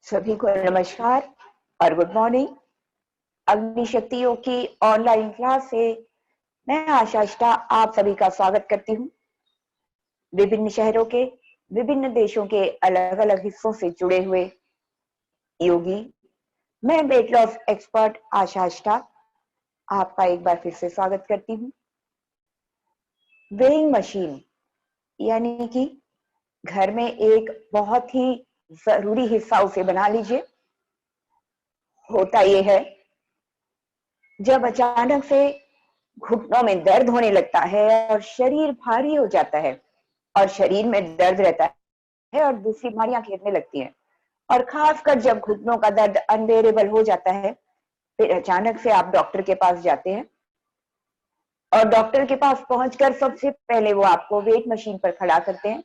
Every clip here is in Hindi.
सभी को नमस्कार और गुड मॉर्निंग। अग्नि शक्ति योग की ऑनलाइन क्लास से मैं आशा आष्टा आप सभी का स्वागत करती हूँ। विभिन्न शहरों के, विभिन्न देशों के अलग अलग हिस्सों से जुड़े हुए योगी, मैं वेट लॉस एक्सपर्ट आशा आष्टा आपका एक बार फिर से स्वागत करती हूँ। वेइंग मशीन यानी कि घर में एक बहुत ही जरूरी हिस्सा उसे बना लीजिए। होता ये है, जब अचानक से घुटनों में दर्द होने लगता है और शरीर भारी हो जाता है और शरीर में दर्द रहता है और दूसरी बीमारियां घेरने लगती हैं, और खासकर जब घुटनों का दर्द अनबेरेबल हो जाता है, फिर अचानक से आप डॉक्टर के पास जाते हैं और डॉक्टर के पास पहुंचकर सबसे पहले वो आपको वेट मशीन पर खड़ा करते हैं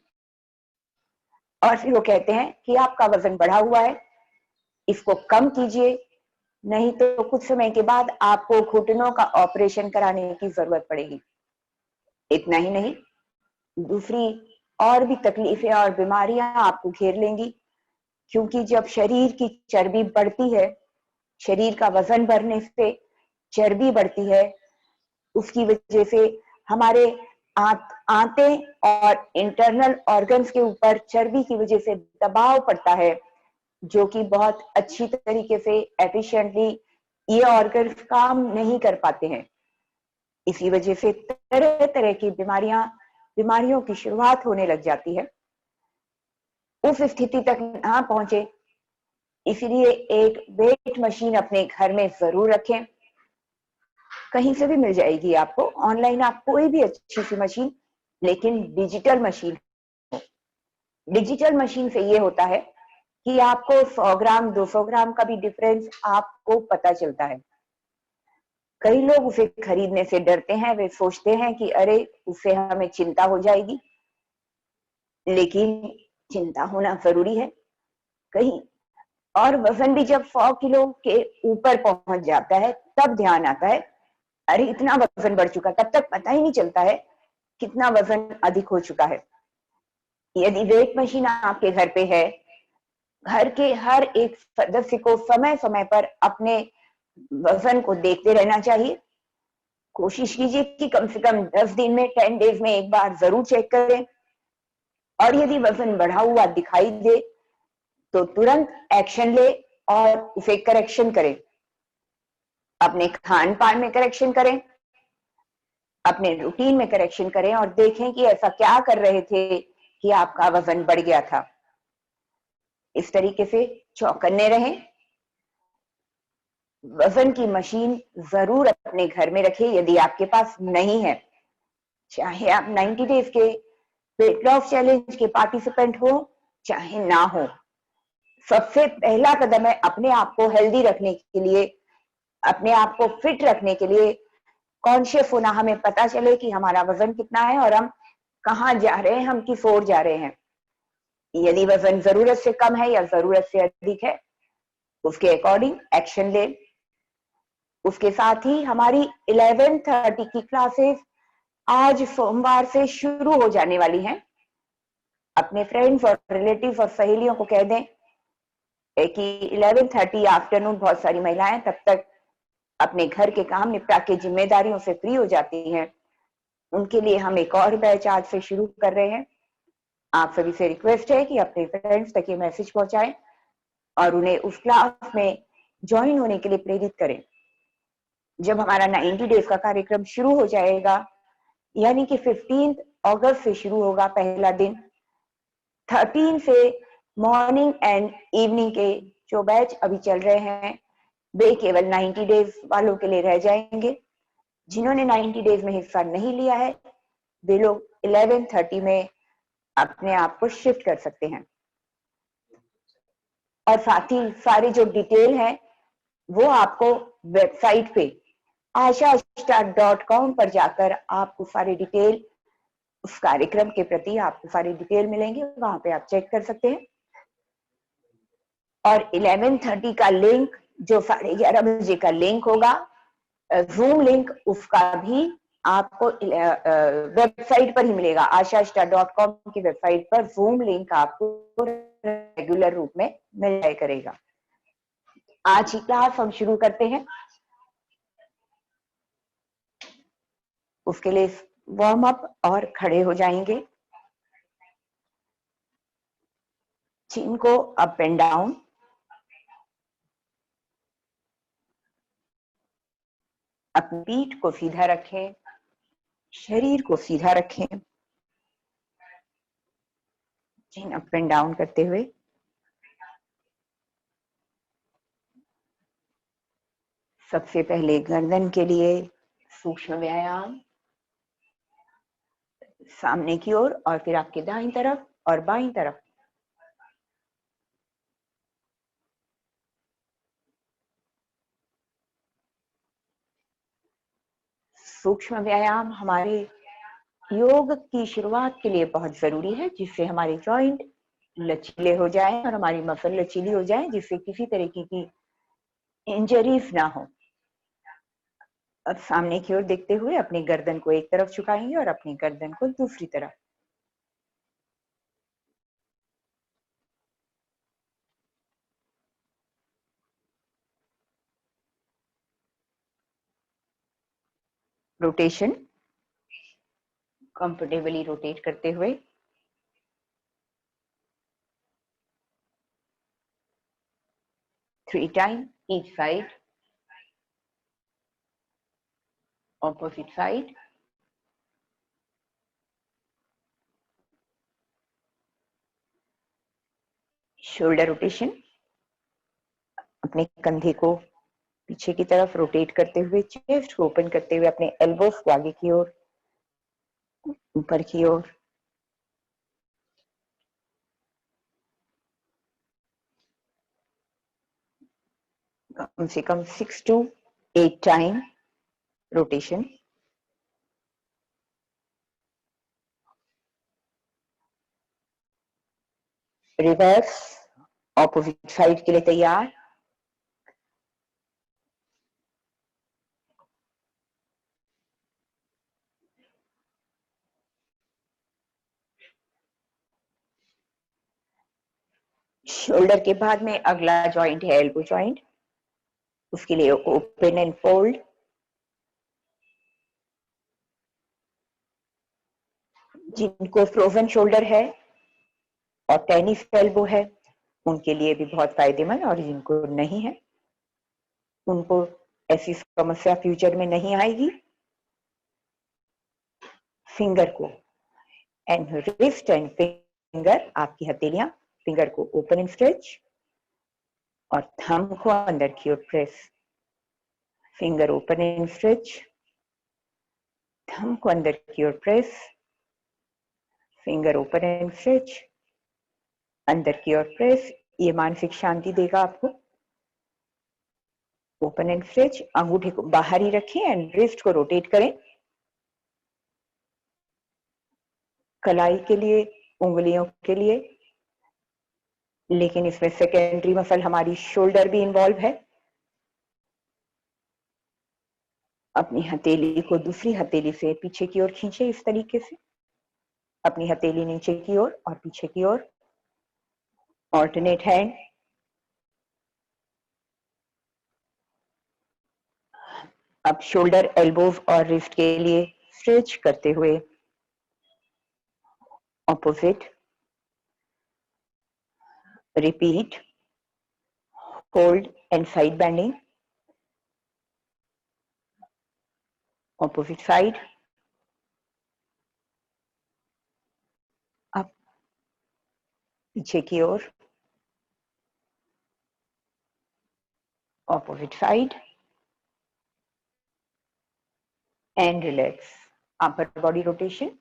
और फिर वो कहते हैं कि आपका वजन बढ़ा हुआ है, इसको कम कीजिए, नहीं तो कुछ समय के बाद आपको घुटनों का ऑपरेशन कराने की जरूरत पड़ेगी। इतना ही नहीं, दूसरी और भी तकलीफें और बीमारियां आपको घेर लेंगी, क्योंकि जब शरीर की चर्बी बढ़ती है, शरीर का वजन बढ़ने से चर्बी बढ़ती है, उसकी वजह से हमारे आंते और इंटरनल ऑर्गन्स के ऊपर चर्बी की वजह से दबाव पड़ता है, जो कि बहुत अच्छी तरीके से एफिशिएंटली ये ऑर्गन्स काम नहीं कर पाते हैं। इसी वजह से तरह तरह की बीमारियों की शुरुआत होने लग जाती है। उस स्थिति तक ना पहुंचे, इसलिए एक वेट मशीन अपने घर में जरूर रखें। कहीं से भी मिल जाएगी आपको ऑनलाइन, आप कोई भी अच्छी सी मशीन, लेकिन डिजिटल मशीन। डिजिटल मशीन से ये होता है कि आपको 100 ग्राम 200 ग्राम का भी डिफरेंस आपको पता चलता है। कई लोग उसे खरीदने से डरते हैं, वे सोचते हैं कि अरे उससे हमें चिंता हो जाएगी, लेकिन चिंता होना जरूरी है। कहीं और वजन भी जब 100 किलो के ऊपर पहुंच जाता है, तब ध्यान आता है अरे इतना वजन बढ़ चुका, तब तक पता ही नहीं चलता है कितना वजन अधिक हो चुका है। यदि वेट मशीन आपके घर पे है, घर के हर एक सदस्य को समय समय पर अपने वजन को देखते रहना चाहिए। कोशिश कीजिए कि कम से कम 10 दिन में, 10 डेज में एक बार जरूर चेक करें, और यदि वजन बढ़ा हुआ दिखाई दे तो तुरंत एक्शन ले और उसे करेक्शन करें। अपने खान पान में करेक्शन करें, अपने रूटीन में करेक्शन करें, और देखें कि ऐसा क्या कर रहे थे कि आपका वजन बढ़ गया था। इस तरीके से चौकन्ने रहें। वजन की मशीन जरूर अपने घर में रखें यदि आपके पास नहीं है। चाहे आप 90 डेज के वेट लॉस चैलेंज के पार्टिसिपेंट हो, चाहे ना हो, सबसे पहला कदम है अपने आप को हेल्दी रखने के लिए, अपने आप को फिट रखने के लिए कॉन्शियस होना। हमें पता चले कि हमारा वजन कितना है और हम कहाँ जा रहे हैं, हम किस ओर जा रहे हैं। यदि वजन जरूरत से कम है या जरूरत से अधिक है, उसके अकॉर्डिंग एक्शन ले। उसके साथ ही हमारी 11:30 की क्लासेस आज सोमवार से शुरू हो जाने वाली हैं। अपने फ्रेंड्स और रिलेटिव्स और सहेलियों को कह दें कि 11:30 आफ्टरनून बहुत सारी महिलाएं तब तक अपने घर के काम निपटा के जिम्मेदारियों से फ्री हो जाती हैं। उनके लिए हम एक और बैच आज से शुरू कर रहे हैं। आप सभी से रिक्वेस्ट है कि अपने फ्रेंड्स तक ये मैसेज पहुंचाएं और उन्हें उस क्लास में ज्वाइन होने के लिए प्रेरित करें। जब हमारा 90 डेज का कार्यक्रम शुरू हो जाएगा, यानी कि 15 अगस्त से शुरू होगा पहला दिन, 13 से मॉर्निंग एंड इवनिंग के जो बैच अभी चल रहे हैं, वे केवल 90 डेज वालों के लिए रह जाएंगे। जिन्होंने 90 डेज में हिस्सा नहीं लिया है, वे लोग 11:30 में अपने आप को शिफ्ट कर सकते हैं। और साथ ही सारे जो डिटेल है वो आपको वेबसाइट पे ashastar.com पर जाकर आपको सारे डिटेल, उस कार्यक्रम के प्रति आपको सारी डिटेल मिलेंगे, वहां पे आप चेक कर सकते हैं। और 11:30 का लिंक, जो 11:30 बजे का लिंक होगा, जूम लिंक, उसका भी आपको वेबसाइट पर ही मिलेगा, ashashta.com की वेबसाइट पर जूम लिंक आपको रेगुलर रूप में मिल जाया करेगा। आज की क्लास हम शुरू करते हैं। उसके लिए वार्म अप और खड़े हो जाएंगे, चिन को अप एंड डाउन, अपनी पीठ को सीधा रखें, शरीर को सीधा रखें, चिन अप एंड डाउन करते हुए। सबसे पहले गर्दन के लिए सूक्ष्म व्यायाम, सामने की ओर और फिर आपके दाईं तरफ और बाईं तरफ। सूक्ष्म व्यायाम हमारे योग की शुरुआत के लिए बहुत जरूरी है, जिससे हमारे जॉइंट लचीले हो जाएं और हमारी मसल लचीली हो जाए, जिससे किसी तरीके की इंजरीज ना हो। अब सामने की ओर देखते हुए अपनी गर्दन को एक तरफ झुकाएंगे और अपनी गर्दन को दूसरी तरफ। रोटेशन, कंफर्टेबली रोटेट करते हुए। 3 times each side, opposite side। Shoulder rotation, अपने कंधे को पीछे की तरफ रोटेट करते हुए, चेस्ट को ओपन करते हुए, अपने एल्बोस को आगे की ओर, ऊपर की ओर। कम से कम 6 to 8 time rotation. Reverse, opposite side के लिए तैयार। शोल्डर के बाद में अगला जॉइंट है एल्बो जॉइंट। उसके लिए ओपन एंड फोल्ड। जिनको फ्रोजन शोल्डर है और टेनिस एल्बो है, उनके लिए भी बहुत फायदेमंद, और जिनको नहीं है उनको ऐसी समस्या फ्यूचर में नहीं आएगी। फिंगर को एंड रिस्ट एंड फिंगर, आपकी हथेलियां, फिंगर को ओपन एंड स्ट्रेच और थंब को अंदर की ओर press. Finger open and stretch, thumb को अंदर की ओर press, finger open and stretch, अंदर की ओर प्रेस। ये मानसिक शांति देगा आपको। ओपन एंड स्ट्रेच, अंगूठे को बाहर ही रखें एंड रिस्ट को रोटेट करें। कलाई के लिए, उंगलियों के लिए, लेकिन इसमें सेकेंडरी मसल हमारी शोल्डर भी इन्वॉल्व है। अपनी हथेली को दूसरी हथेली से पीछे की ओर खींचे इस तरीके से, अपनी हथेली नीचे की ओर और पीछे की ओर। Alternate hand. अब शोल्डर, एल्बोज और रिस्ट के लिए स्ट्रेच करते हुए opposite. Repeat, hold and side bending, opposite side. अब पीछे की ओर, opposite side and relax. Upper body rotation.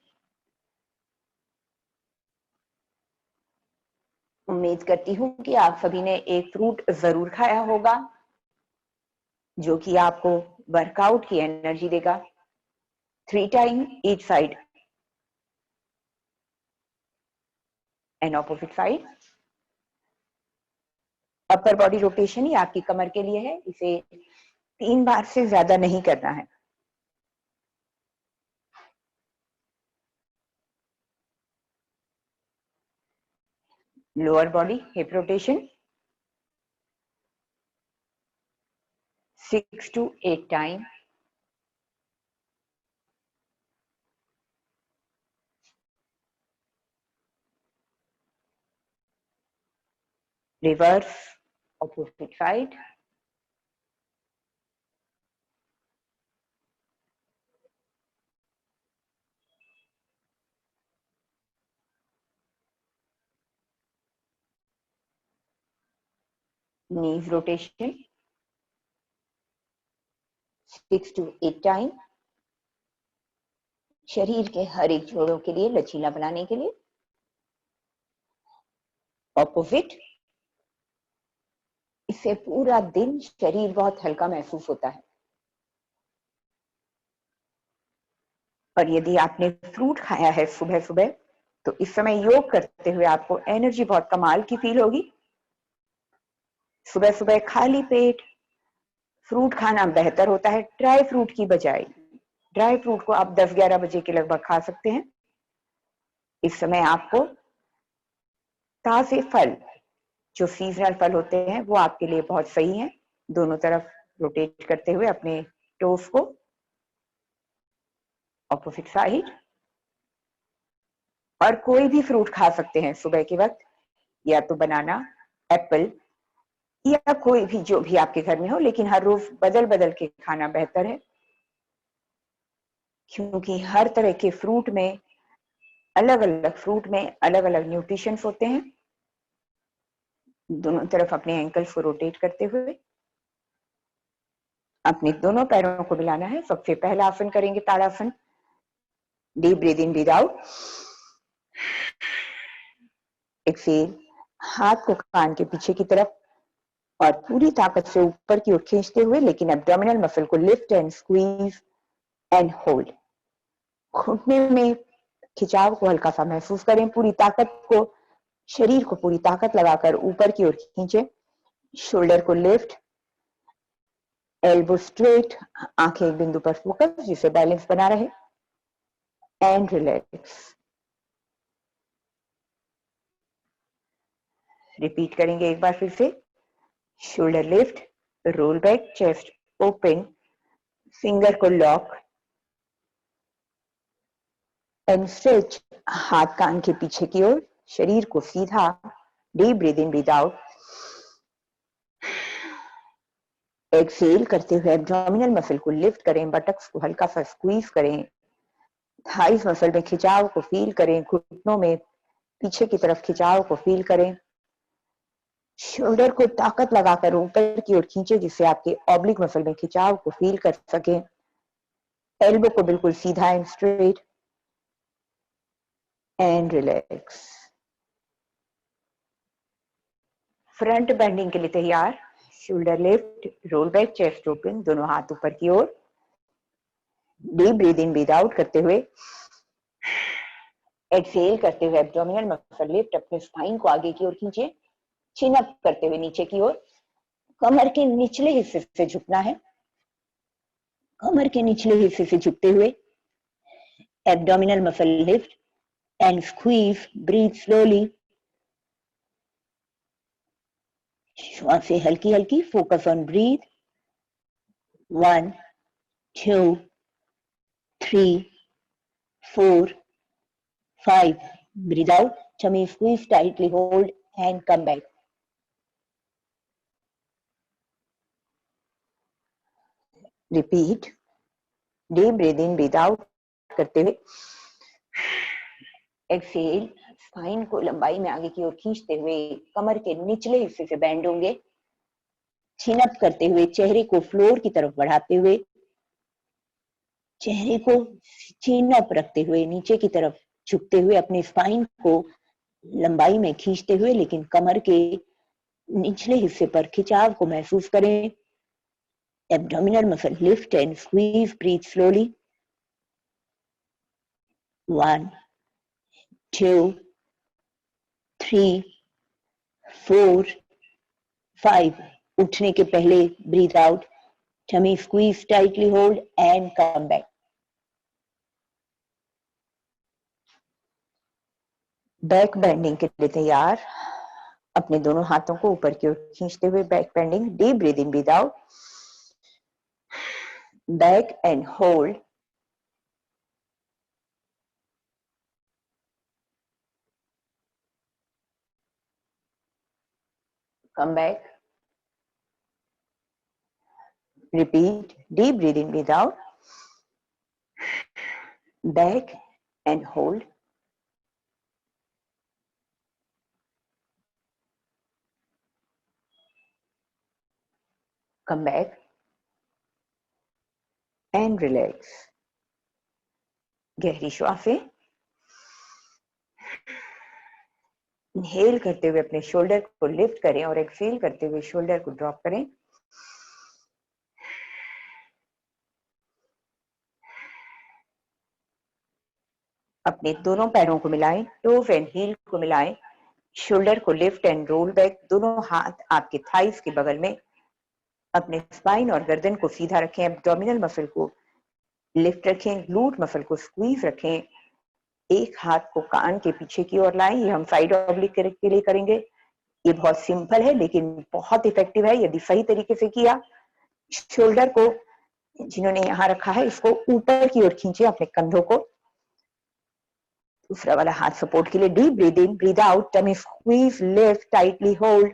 उम्मीद करती हूँ कि आप सभी ने एक फ्रूट जरूर खाया होगा, जो कि आपको वर्कआउट की एनर्जी देगा। 3 times each side and opposite side। Upper body rotation ही आपकी कमर के लिए है, इसे 3 बार से ज्यादा नहीं करना है। Lower body hip rotation 6 to 8 times. Reverse opposite side. Knees rotation 6 to 8 time, शरीर के हर एक जोड़ों के लिए लचीला बनाने के लिए। ऑपोजिट, इससे पूरा दिन शरीर बहुत हल्का महसूस होता है। और यदि आपने फ्रूट खाया है सुबह सुबह, तो इस समय योग करते हुए आपको एनर्जी बहुत कमाल की फील होगी। सुबह सुबह खाली पेट फ्रूट खाना बेहतर होता है ड्राई फ्रूट की बजाय। ड्राई फ्रूट को आप 10-11 बजे के लगभग खा सकते हैं। इस समय आपको ताजे फल, जो सीजनल फल होते हैं, वो आपके लिए बहुत सही है। दोनों तरफ रोटेट करते हुए अपने टोस को, ऑपोजिट साइड। और कोई भी फ्रूट खा सकते हैं सुबह के वक्त, या तो बनाना, एप्पल, या कोई भी जो भी आपके घर में हो, लेकिन हर रोज बदल बदल के खाना बेहतर है, क्योंकि हर तरह के फ्रूट में, अलग अलग फ्रूट में अलग अलग न्यूट्रिशंस होते हैं। दोनों तरफ अपने एंकल्स को रोटेट करते हुए अपने दोनों पैरों को मिलाना है। सबसे पहला आसन करेंगे ताड़ासन। Deep breath in, breath out. Excel, हाथ को कान के पीछे की तरफ और पूरी ताकत से ऊपर की ओर खींचते हुए, लेकिन एब्डोमिनल मसल को lift and squeeze and hold. घुटने में खिंचाव को हल्का सा महसूस करें। पूरी ताकत को, शरीर को पूरी ताकत लगाकर ऊपर की ओर खींचे। शोल्डर को लिफ्ट, एल्बो स्ट्रेट, आंखें एक बिंदु पर फोकस, जिससे बैलेंस बना रहे। And relax. रिपीट करेंगे एक बार फिर से। Shoulder lift, roll back, chest open, finger को लॉक एंड स्ट्रेच। हाथ कान के पीछे की ओर, शरीर को सीधा। Deep breath in, breath out. Exhale करते हुए एब्डोमिनल मसल को लिफ्ट करें, बटक्स को हल्का सा स्क्वीज करें, थाइस मसल में खिंचाव को फील करें, घुटनों में पीछे की तरफ खिंचाव को फील करें। शोल्डर को ताकत लगाकर ऊपर की ओर खींचे, जिससे आपके ऑब्लिक मसल में खिंचाव को फील कर सके। एल्बो को बिल्कुल सीधा and straight and relax. Front bending के लिए तैयार। Shoulder lift, roll back, chest open, दोनों हाथ ऊपर की ओर। Deep breath in, breath out करते हुए एक्सेल करते हुए एब्डोमिनल मसल लिफ्ट, अपने स्पाइन को आगे की ओर खींचे। चिन अप करते हुए नीचे की ओर, कमर के निचले हिस्से से झुकना है। कमर के निचले हिस्से से झुकते हुए abdominal muscle lift and squeeze, breathe slowly. श्वासें हल्की हल्की, focus on breath. 1 2 3 4 5. Breathe out, tummy squeeze tightly, hold and come back. Repeat. Deep breathe in, breathe out करते हुए एक्सेल, स्पाइन को लंबाई में आगे की ओर खींचते हुए कमर के निचले हिस्से से बैंड होंगे। चिन अप करते हुए चेहरे को फ्लोर की तरफ बढ़ाते हुए, चेहरे को चिन अप रखते हुए नीचे की तरफ झुकते हुए, अपने स्पाइन को लंबाई में खींचते हुए, लेकिन कमर के निचले हिस्से पर खिंचाव को महसूस करें। Abdominal muscle lift and squeeze, breathe slowly. 1 2 3 4 5. उठने के पहले breathe out, tummy squeeze tightly, hold and come back. Back bending के लिए तैयार। अपने दोनों हाथों को ऊपर की ओर खींचते हुए back bending, deep breath in, breath out, back and hold, come back, repeat, deep breathe in, breathe out, back and hold, come back and relax. गहरी श्वासें इनहेल करते हुए अपने शोल्डर को लिफ्ट करें और एक्सहेल करते हुए शोल्डर को ड्रॉप करें। अपने दोनों पैरों को मिलाएं, टोज एंड हील को मिलाएं, शोल्डर को लिफ्ट एंड रोल बैक, दोनों हाथ आपके थाइस के बगल में, अपने स्पाइन और गर्दन को सीधा रखें, एब्डोमिनल मसल को लिफ्ट रखें, ग्लूट मसल को स्क्वीज रखें, एक हाथ को कान के पीछे की ओर लाएं। ये हम साइड ऑब्लिक के लिए करेंगे। ये बहुत सिंपल है लेकिन बहुत इफेक्टिव है यदि सही तरीके से किया। शोल्डर को जिन्होंने यहां रखा है इसको ऊपर की ओर खींचे, अपने कंधों को, दूसरा वाला हाथ सपोर्ट के लिए। Deep breath in, breath out, tummy squeeze, lift, tightly hold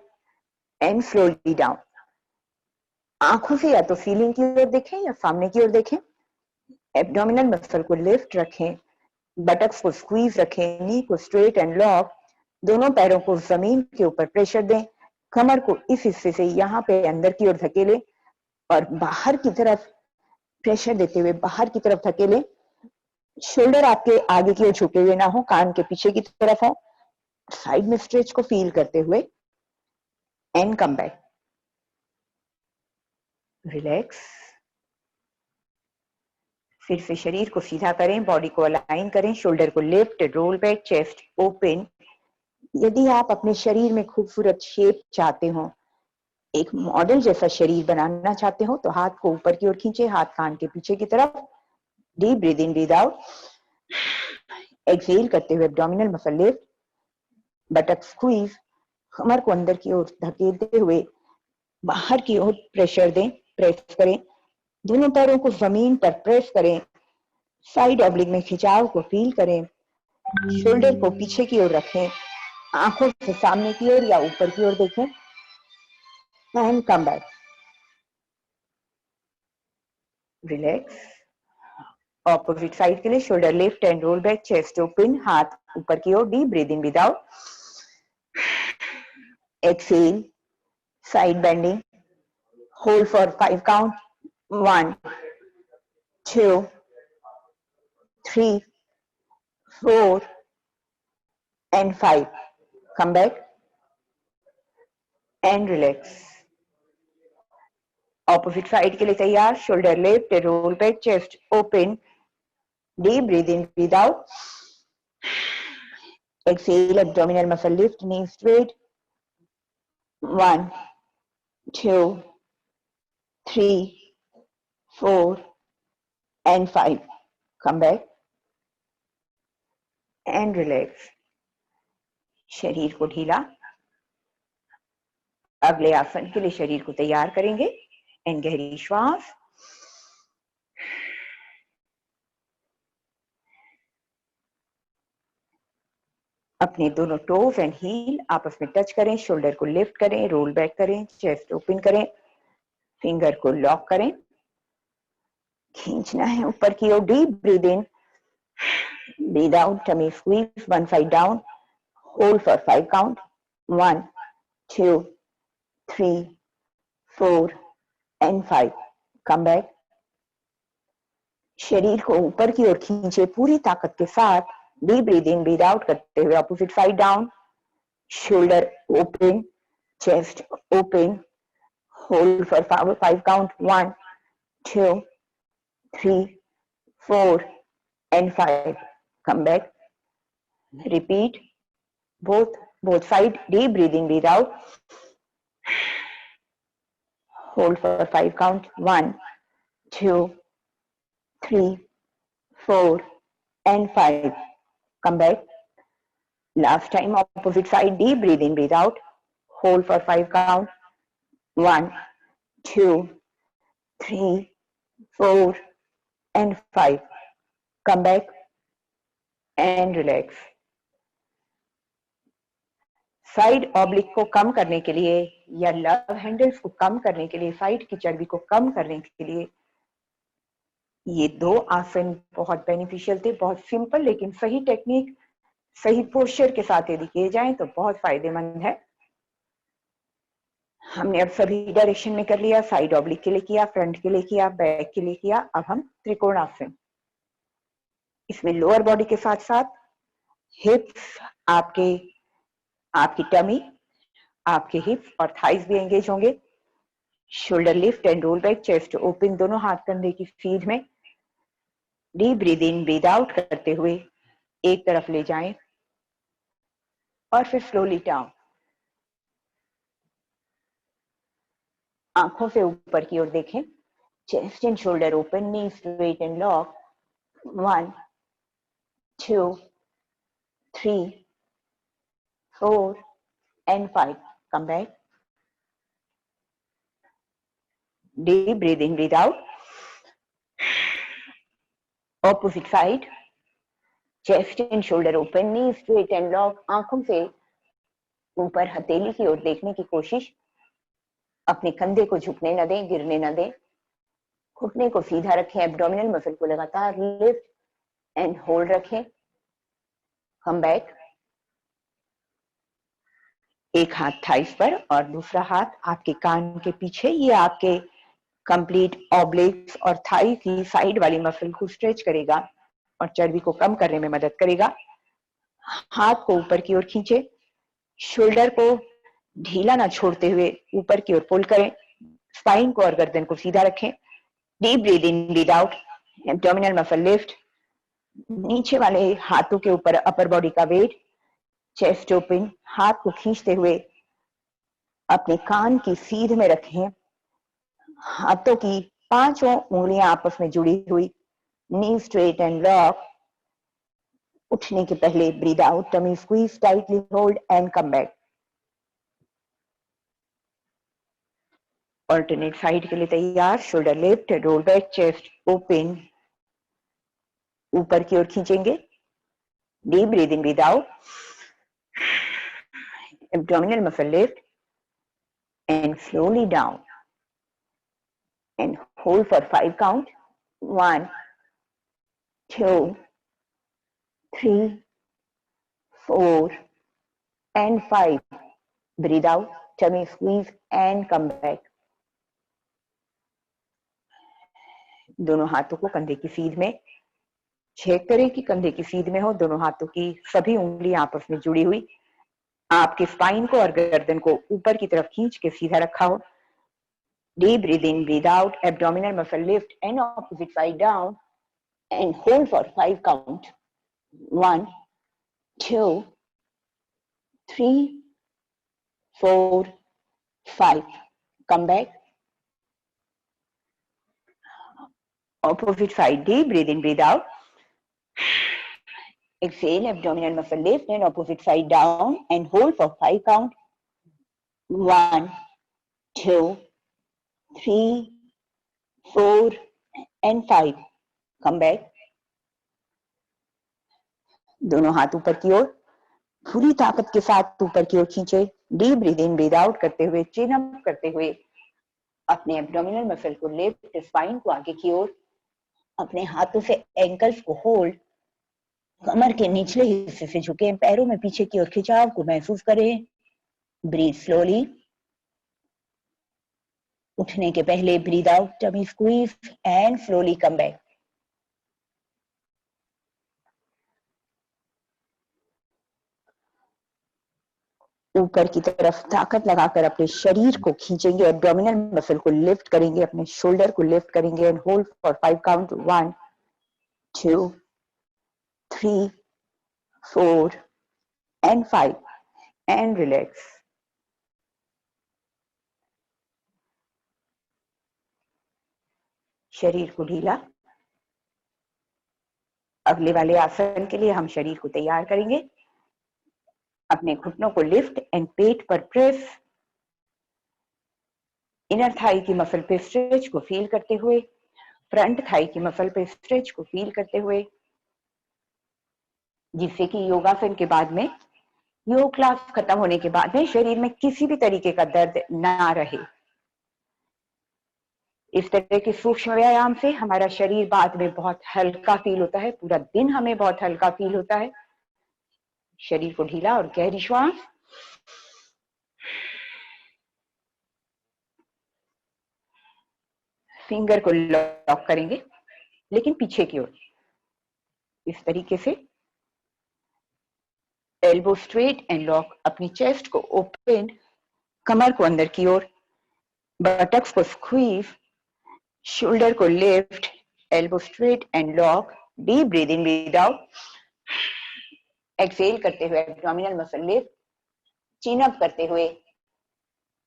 and slowly down. आंखों से या तो सीलिंग की ओर देखें या सामने की ओर देखें। एब्डोमिनल मसल को लिफ्ट रखें, बटक्स को स्क्वीज रखें, नी को स्ट्रेट एंड लॉक, दोनों पैरों को जमीन के ऊपर प्रेशर दें, कमर को इस हिस्से से यहाँ पे अंदर की ओर धकेलें और बाहर की तरफ प्रेशर देते हुए बाहर की तरफ धकेलें। शोल्डर आपके आगे की ओर झुके हुए ना हो, कान के पीछे की तरफ हो, साइड में स्ट्रेच को फील करते हुए एंड कम बैक, रिलैक्स। फिर से शरीर को सीधा करें, बॉडी को अलाइन करें, शोल्डर को lift, roll back, chest open. यदि आप अपने शरीर में खूबसूरत शेप चाहते हो, एक मॉडल जैसा शरीर बनाना चाहते हो, तो हाथ को ऊपर की ओर खींचे, हाथ कान के पीछे की तरफ, deep breath in, breath out, exhale करते हुए एब्डोमिनल मसल लिफ्ट, बटक स्क्वीज, कमर को अंदर की ओर धकेलते हुए बाहर की ओर प्रेशर दें, प्रेस करें, दोनों पैरों को जमीन पर प्रेस करें, साइड ऑब्लिक में खिंचाव को फील करें, शोल्डर को पीछे की ओर रखें, आंखों से सामने की ओर या ऊपर की ओर देखें and come back, relax. Opposite side के लिए shoulder lift and roll back, chest open, हाथ ऊपर की ओर, deep breath in, breath out, exhale, side bending, hold for 5 count, 1, 2, 3, 4 and 5, come back and relax. Opposite side के लिए तैयार, shoulder lift, roll back, chest open, deep breath in, breath out, exhale, abdominal muscle lift, knee straight, 1, 2, 3, 4 and 5, come back and relax. शरीर को ढीला, अगले आसन के लिए शरीर को तैयार करेंगे एंड गहरी श्वास, अपने दोनों टोज एंड हील आपस में टच करें, शोल्डर को लिफ्ट करें, रोल बैक करें, चेस्ट ओपन करें, फिंगर को लॉक करें, खींचना है ऊपर की ओर, deep breath in, breath out, tummy squeeze, one side down, hold for 5 count, 1, 2, 3, 4 and 5, come back. शरीर को ऊपर की ओर खींचे पूरी ताकत के साथ, deep breath in, breath out करते हुए opposite side down, shoulder open, chest open, hold for 5 count, 1, 2, 3, 4 and 5, come back, repeat, both side, deep breathing, breathe out, hold for 5 count, 1, 2, 3, 4 and 5, come back, last time opposite side, deep breathing, breathe out, hold for 5 count. 1, 2, 3, 4 and 5. Come back and relax. Side oblique को कम करने के लिए या लव हैंडल्स को कम करने के लिए, साइड की चर्बी को कम करने के लिए ये 2 आसन बहुत बेनिफिशियल थे। बहुत सिंपल लेकिन सही टेक्निक, सही पोस्चर के साथ यदि किए जाएं तो बहुत फायदेमंद है। हमने अब सभी डायरेक्शन में कर लिया। साइड ऑब्लिक के लिए किया, फ्रंट के लिए किया, बैक के लिए किया। अब हम त्रिकोणासन। इसमें लोअर बॉडी के साथ साथ हिप्स, आपकी टमी, आपके हिप्स और थाइज भी एंगेज होंगे। Shoulder lift and roll back, chest open, दोनों हाथ कंधे की सीध में। Deep breathe in breathe out करते हुए एक तरफ ले जाएं और फिर स्लोली डाउन। आंखों से ऊपर की ओर देखें। Chest and shoulder open, knee straight and lock. 1, 2, 3, 4 and 5. Come back. Deep breathe in, breathe out. Opposite side. Chest and shoulder open, knee straight and lock. आंखों से ऊपर हथेली की ओर देखने की कोशिश। अपने कंधे को झुकने न दें, गिरने न दें। घुटने को सीधा रखें, एब्डोमिनल मसल को लगातार लिफ्ट एंड होल्ड रखें। Come back. एक हाथ थाइस पर और दूसरा हाथ आपके कान के पीछे। ये आपके कंप्लीट ऑब्लिक्स और थाई की साइड वाली मसल को स्ट्रेच करेगा और चर्बी को कम करने में मदद करेगा। हाथ को ऊपर की ओर खींचे, शोल्डर को ढीला ना छोड़ते हुए ऊपर की ओर पुल करें। स्पाइन को और गर्दन को सीधा रखें। Deep breathe in, breathe out, abdominal muscle lift. नीचे वाले हाथों के ऊपर अपर बॉडी का वेट, चेस्ट ओपन। हाथ को खींचते हुए अपने कान की सीध में रखें। हाथों की पांचों उंगलियां आपस में जुड़ी हुई, नी स्ट्रेट एंड लॉक। उठने के पहले breathe out, tummy squeeze, tightly hold and come back. Alternate side के लिए तैयार। Shoulder lift, roll back, chest open, ऊपर की ओर खींचेंगे। Deep breathe in, breathe out, abdominal muscle lift and slowly down and hold for 5 count. 1, 2, 3, 4 and 5. Breathe out, tummy squeeze and come back. दोनों हाथों को कंधे की सीध में चेक करें कि कंधे की सीध में हो। दोनों हाथों की सभी उंगलियां आपस में जुड़ी हुई। आपके स्पाइन को और गर्दन को ऊपर की तरफ खींच के सीधा रखा हो। Deep breathe in, breathe out, abdominal muscle lift and opposite side down and hold for 5 count. 1, 2, 3, 4, 5. Come back. Opposite side, deep breathe in, breathe out. Exhale, abdominal muscle lift and opposite side down and hold for 5 count. 1, 2, 3, 4 and 5. Come back. दोनों हाथ ऊपर की ओर पूरी ताकत के साथ ऊपर की ओर खींचे। Deep breathe in, breathe out करते हुए, चिन अप करते हुए अपने एब्डोमिनल मसल को लिफ्ट, स्पाइन को आगे की ओर। अपने हाथों से एंकल्स को होल्ड, कमर के निचले हिस्से से झुके, पैरों में पीछे की ओर खिंचाव को महसूस करें। Breathe slowly. उठने के पहले breathe out, tummy squeeze and slowly come back. ऊपर की तरफ ताकत लगाकर अपने शरीर को खींचेंगे, एब्डोमिनल मसल को लिफ्ट करेंगे, अपने शोल्डर को लिफ्ट करेंगे and hold for 5 count. 1, 2, 3, 4 and 5 and relax. शरीर को ढीला। अगले वाले आसन के लिए हम शरीर को तैयार करेंगे। अपने घुटनों को लिफ्ट एंड पेट पर प्रेस, इनर थाई की मसल पे स्ट्रेच को फील करते हुए, फ्रंट थाई की मसल पे स्ट्रेच को फील करते हुए, जिससे कि योगासन के बाद में, योग क्लास खत्म होने के बाद में शरीर में किसी भी तरीके का दर्द ना रहे। इस तरह के सूक्ष्म व्यायाम से हमारा शरीर बाद में बहुत हल्का फील होता है, पूरा दिन हमें बहुत हल्का फील होता है। शरीर को ढीला और गहरी श्वास, फिंगर को लॉक करेंगे लेकिन पीछे की ओर, इस तरीके से एल्बो स्ट्रेट एंड लॉक, अपनी चेस्ट को ओपन, कमर को अंदर की ओर, बटक्स को स्क्वीज, शोल्डर को lift, elbow straight and lock, deep breath in breath out, exhale करते हुए abdominal muscle lift, chin up करते हुए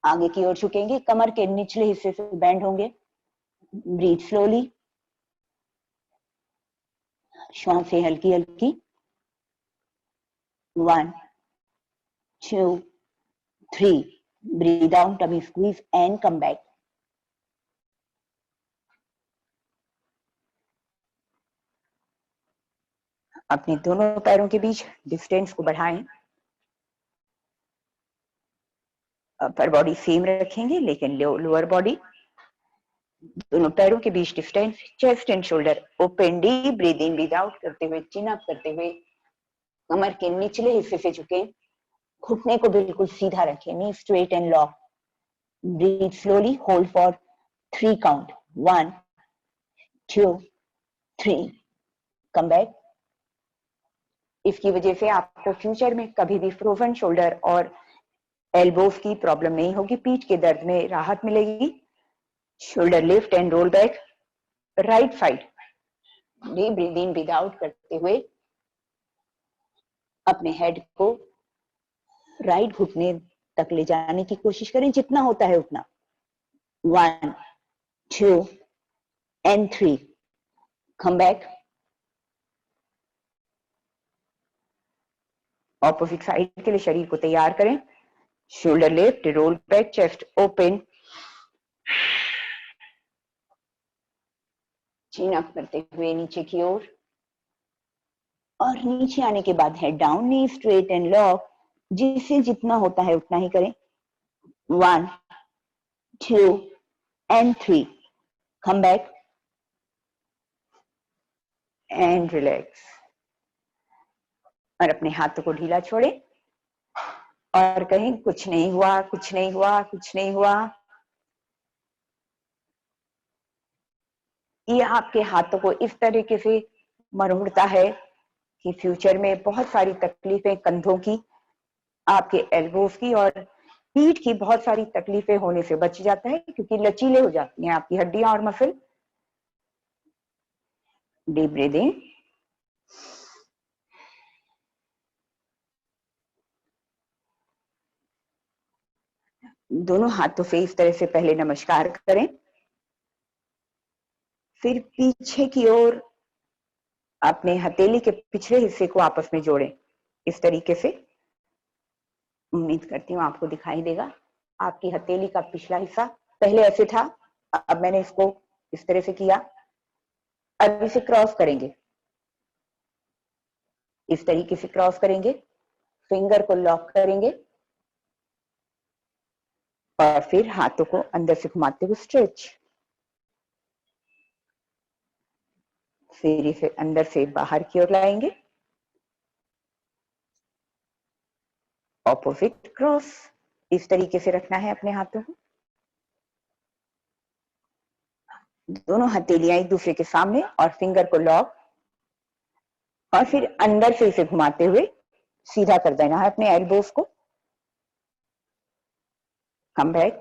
आगे की ओर झुकेंगे, कमर के निचले हिस्से से बेंड होंगे, ब्रीथ स्लोली, श्वासें हल्की हल्की, 1 2 3, breathe down, tummy squeeze and come back. अपने दोनों पैरों के बीच डिस्टेंस को बढ़ाएं, अपर बॉडी सेम रखेंगे लेकिन लोअर बॉडी, दोनों पैरों के बीच distance, chest and shoulder open, deep breath in breath out करते हुए, चिन अप करते हुए कमर के निचले हिस्से से झुके, घुटने को बिल्कुल सीधा रखें, knee straight and lock, breathe slowly, hold for 3 count, 1 2 3, come back. इसकी वजह से आपको फ्यूचर में कभी भी फ्रोजन शोल्डर और एल्बोस की प्रॉब्लम नहीं होगी, पीठ के दर्द में राहत मिलेगी। Shoulder lift and roll back, right side, deep breath in breath out करते हुए अपने हेड को राइट घुटने तक ले जाने की कोशिश करें, जितना होता है उतना, 1 2 and 3, come back। Opposite side के लिए शरीर को तैयार करें, shoulder lift, roll back, chest open, चिन अप करते हुए नीचे की ओर, और नीचे आने के बाद head down, knee straight and lock, जिससे जितना होता है उतना ही करें, 1 2 and 3, come back and relax। और अपने हाथों को ढीला छोड़े और कहें कुछ नहीं हुआ, कुछ नहीं हुआ, कुछ नहीं हुआ। ये आपके हाथों को इस तरीके से मरोड़ता है कि फ्यूचर में बहुत सारी तकलीफें, कंधों की, आपके एल्बोस की और पीठ की बहुत सारी तकलीफें होने से बच जाता है, क्योंकि लचीले हो जाती हैं आपकी हड्डियां और मसल। डीप ब्रीदिंग, दोनों हाथों से इस तरह से पहले नमस्कार करें, फिर पीछे की ओर अपने हथेली के पिछले हिस्से को आपस में जोड़ें, इस तरीके से। उम्मीद करती हूँ आपको दिखाई देगा। आपकी हथेली का पिछला हिस्सा पहले ऐसे था, अब मैंने इसको इस तरह से किया, अब इसे क्रॉस करेंगे, इस तरीके से क्रॉस करेंगे, फिंगर को लॉक करेंगे और फिर हाथों को अंदर से घुमाते हुए स्ट्रेच, फिर इसे अंदर से बाहर की ओर लाएंगे, ऑपोजिट क्रॉस, इस तरीके से रखना है अपने हाथों को, दोनों हथेलियां एक दूसरे के सामने और फिंगर को लॉक, और फिर अंदर से इसे घुमाते हुए सीधा कर देना है अपने एल्बोस को। Come back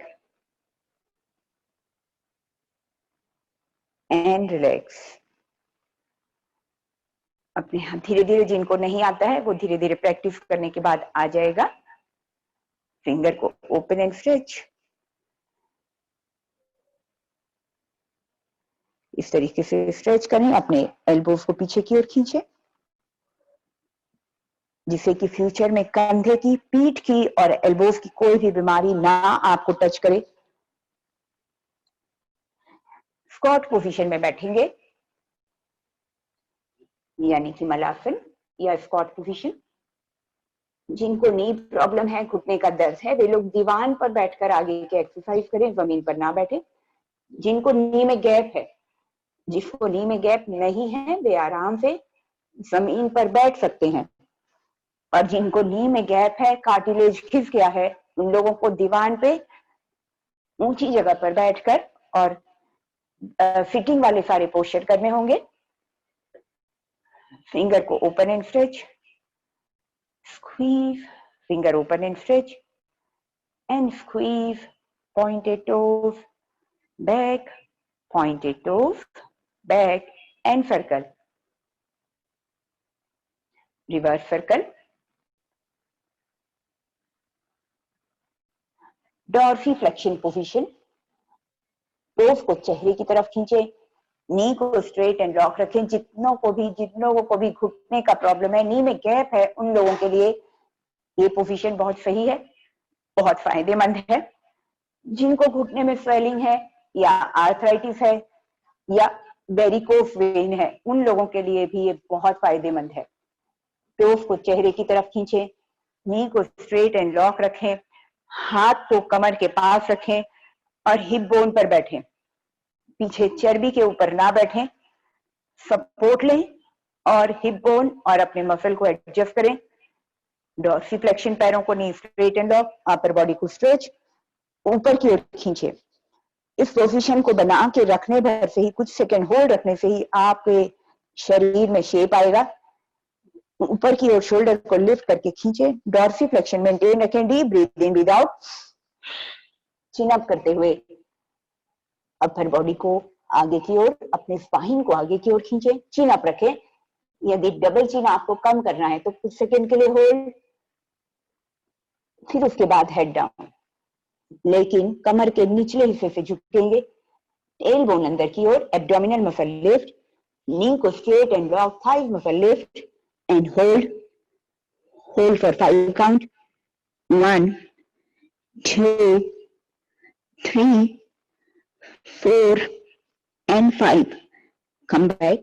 and relax. अपने धीरे धीरे, जिनको नहीं आता है वो धीरे धीरे प्रैक्टिस करने के बाद आ जाएगा। फिंगर को ओपन एंड स्ट्रेच, इस तरीके से स्ट्रेच करें, अपने एल्बोस को पीछे की ओर खींचे, जिससे कि फ्यूचर में कंधे की, पीठ की और एल्बोस की कोई भी बीमारी ना आपको टच करे। स्क्वाट पोजीशन में बैठेंगे, यानी कि मलासन या स्क्वाट पोजीशन। जिनको नी प्रॉब्लम है, घुटने का दर्द है, वे लोग दीवान पर बैठकर आगे के एक्सरसाइज करें, जमीन पर ना बैठे। जिनको नी में गैप है, जिसको नी में गैप नहीं है, वे आराम से जमीन पर बैठ सकते हैं। और जिनको नी में गैप है, कार्टिलेज खिस गया है, उन लोगों को दीवान पे ऊंची जगह पर बैठकर और फिटिंग वाले सारे पोस्चर करने होंगे। फिंगर को open and stretch, squeeze, finger open and stretch, and squeeze, pointed toes, back, pointed toes, back, and circle. Reverse circle. Dorsiflexion position. Toes को चेहरे की तरफ खींचे, नी को स्ट्रेट एंड लॉक रखें। जितनों को भी घुटने का प्रॉब्लम है, नी में गैप है, उन लोगों के लिए ये पोजीशन बहुत सही है, बहुत फायदेमंद है। जिनको घुटने में स्वेलिंग है या आर्थराइटिस है या वेरिकोस वेन है, उन लोगों के लिए भी ये बहुत फायदेमंद है। टोस को चेहरे की तरफ खींचे, नी को स्ट्रेट एंड लॉक रखें, हाथ को कमर के पास रखें और हिप बोन पर बैठें। पीछे चर्बी के ऊपर ना बैठें, सपोर्ट लें और हिप बोन और अपने मसल को एडजस्ट करें। डॉर्सीफ्लेक्शन, पैरों को नी straight and lock, upper body को स्ट्रेच, ऊपर की ओर खींचे। इस पोजीशन को बना के रखने भर से ही, कुछ सेकंड होल्ड रखने से ही आपके शरीर में शेप आएगा। ऊपर की ओर शोल्डर को लिफ्ट करके खींचे, डॉर्सीफ्लेक्शन मेंटेन रखें। Deep breath in, breath out, chin up करते हुए अपर बॉडी को आगे की ओर, अपने स्पाइन को आगे की ओर खींचे, चिन अप रखें। यदि डबल चिन आपको कम करना है तो कुछ सेकंड के लिए होल्ड, फिर उसके बाद हेड डाउन, लेकिन कमर के निचले हिस्से से झुकेंगे, टेल बोन अंदर की ओर, एब्डोमिनल मसल लिफ्ट, नी को straight and lock, thighs muscle lift and hold. Hold for 5 count, 1 2 3 4 and 5. Come back.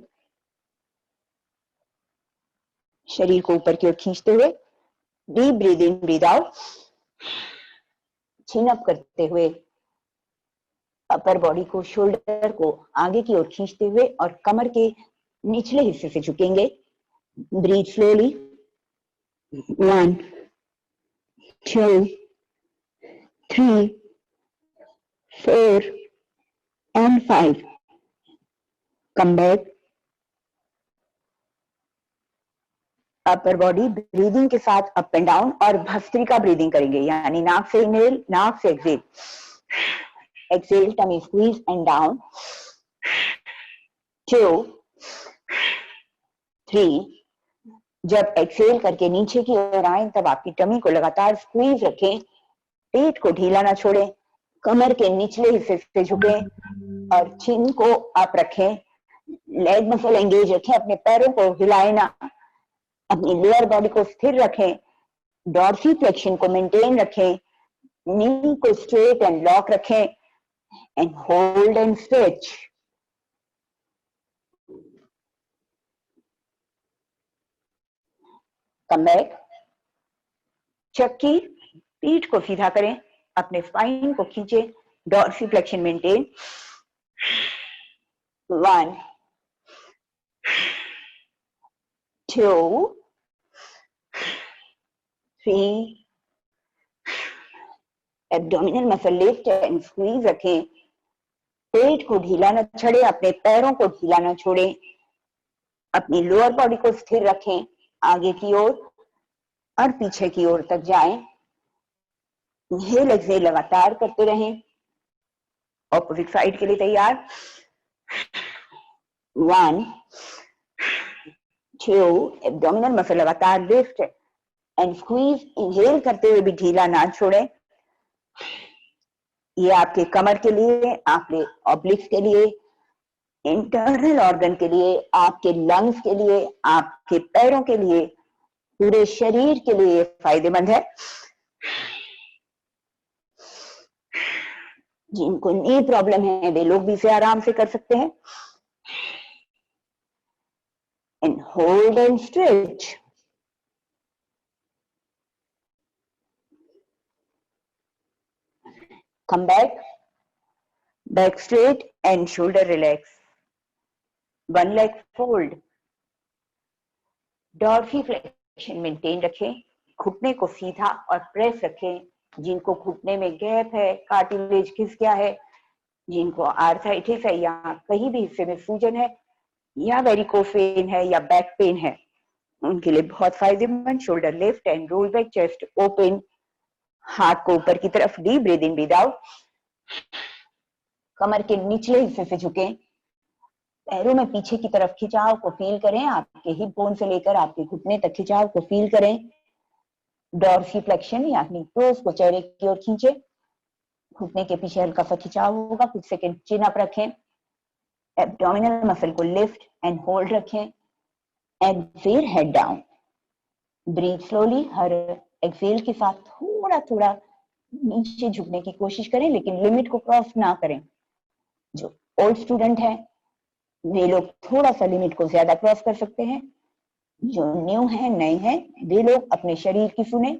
शरीर को ऊपर की ओर खींचते हुए deep breath in, breath out, chin up करते हुए अपर बॉडी को, शोल्डर को आगे की ओर खींचते हुए और कमर के निचले हिस्से से झुकेंगे। Breathe slowly, 1 2 3 4 and 5. Come back. Upper body breathing के साथ अप एंड डाउन और भस्त्रिका ब्रीदिंग करेंगे, यानी नाक से इनहेल, नाक से exhale. Exhale, tummy squeeze and down, 2 3। जब एक्सेल करके नीचे की ओर आए तब आपकी टमी को लगातार स्क्वीज रखें, पेट को ढीला ना छोड़ें, कमर के निचले हिस्से से झुकें और चिन को अप रखें, लेग मसल एंगेज रखें, अपने पैरों को हिलाएं ना, अपनी लोअर बॉडी को स्थिर रखें, डॉर्सीफ्लेक्शन को मेंटेन रखें, नी को स्ट्रेट एंड लॉक रखें and hold and stretch. Come back. चक्की, पीठ को सीधा करें, अपने स्पाइन को खींचे, dorsiflexion maintain, 1 2 3। Abdominal muscle lift and squeeze रखें, पेट को ढीला न छोड़े, अपने पैरों को ढीला न छोड़े, अपनी लोअर बॉडी को स्थिर रखें, आगे की ओर और पीछे की ओर तक जाएं। इनहेल एक्सहेल लगातार करते रहें। ऑपोजिट साइड के लिए तैयार, 1 2। एब्डोमिनल मसल लगातार लिफ्ट एंड स्क्वीज, इनहेल करते हुए भी ढीला ना छोड़ें। ये आपके कमर के लिए, आपके ऑब्लिक्स के लिए, इंटरनल ऑर्गन के लिए, आपके लंग्स के लिए, आपके पैरों के लिए, पूरे शरीर के लिए फायदेमंद है। जिनको नी प्रॉब्लम है वे लोग भी इसे आराम से कर सकते हैं। And hold and stretch. Come back, back straight and shoulder relax. One leg fold, dorsiflexion maintain रखें, घुटने को सीधा और प्रेस रखें। जिनको घुटने में गैप है, कार्टिलेज खिस गया है, जिनको आर्थराइटिस है या कहीं भी हिस्से में सूजन है या वेरिकोस वेन है या बैक पेन है, उनके लिए बहुत फायदेमंद। Shoulder lift and roll back, chest open, हाथ को ऊपर की तरफ, deep breath in breath out. कमर के निचले हिस्से से झुकें, पैरों में पीछे की तरफ खिंचाव को फील करें, आपके हिप बोन से लेकर आपके घुटने तक खिंचाव को फील करें। डॉर्सीफ्लेक्शन यानी टोस को चेहरे की ओर खींचे, घुटने के पीछे हल्का सा खिंचाव होगा, कुछ सेकंड चिन अप रखें, एब्डोमिनल मसल को लिफ्ट एंड होल्ड रखें, एंड फिर हेड डाउन। ब्रीथ स्लोली, हर एक्सेल के साथ थोड़ा थोड़ा नीचे झुकने की कोशिश करें, लेकिन लिमिट को क्रॉस ना करें। जो ओल्ड स्टूडेंट है वे लोग थोड़ा सा लिमिट को ज्यादा क्रॉस कर सकते हैं, जो न्यू है, नए हैं, वे लोग अपने शरीर की सुने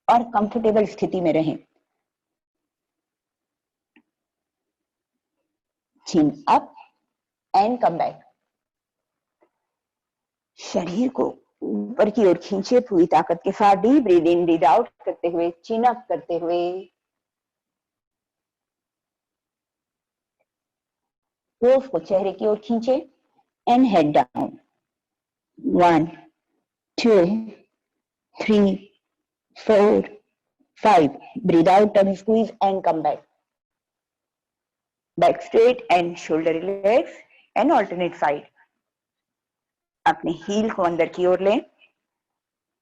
और कंफर्टेबल स्थिति में रहें। चिन अप एंड कम बैक। शरीर को ऊपर की ओर खींचे पूरी ताकत के साथ, deep breath in breath out करते हुए, चिन अप करते हुए, टोस को चेहरे की ओर खींचे and head down. 1 2 3 4 5। Breath out, tummy squeeze and come back. Back straight and shoulder relax and alternate side. अपने हील को अंदर की ओर लें,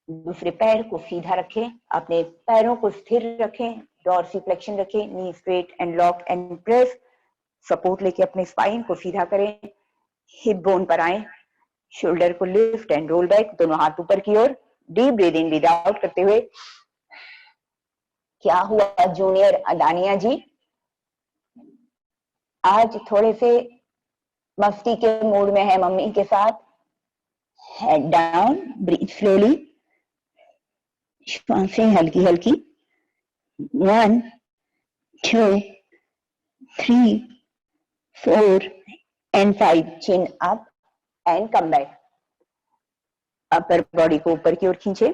दूसरे पैर को सीधा रखें, अपने पैरों को स्थिर रखें, डॉर्सीफ्लेक्शन रखें, knee straight and lock and press. Support लेके अपने स्पाइन को सीधा करें, हिप बोन पर आए, शोल्डर को लिफ्ट एंड रोल बैक, दोनों हाथ ऊपर की ओर, deep breath in breath out करते हुए। क्या हुआ जूनियर अदानिया जी, आज थोड़े से मस्ती के मूड में है मम्मी के साथ। हेड डाउन, ब्रीथ स्लोली, श्वासें हल्की हल्की। 1 2 3 4 and 5। Chin up and come back. Upper body को ऊपर की ओर खींचे,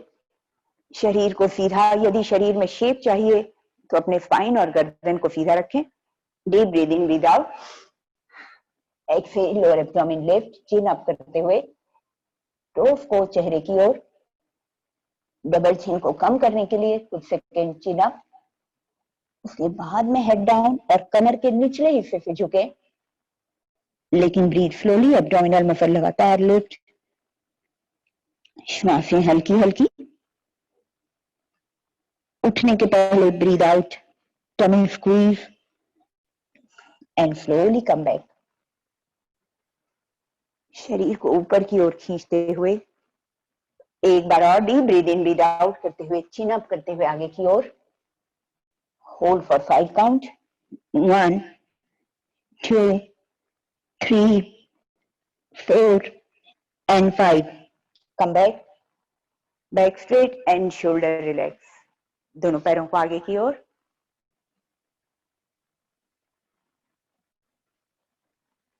शरीर को सीधा, यदि शरीर में शेप चाहिए तो अपने स्पाइन और गर्दन को सीधा रखें। Deep breath in breath out, exhale, lower abdomen lift, chin up करते हुए, टोस को चेहरे की ओर, डबल चिन को कम करने के लिए कुछ सेकेंड चिन अप। उसके बाद में हेड डाउन और कमर के निचले हिस्से से झुके, लेकिन ब्रीथ स्लोली, एब्डोमिनल मसल लगातार लिफ्ट, श्वासें हल्की हल्की। उठने के पहले breath out, tummy squeeze and slowly come back. शरीर को ऊपर की ओर खींचते हुए एक बार और deep breath in breath out करते हुए, चिन अप करते हुए आगे की ओर, hold for 5 count. 1 2 3 4 and 5। Come back, back straight and shoulder relax, दोनों पैरों को आगे की ओर।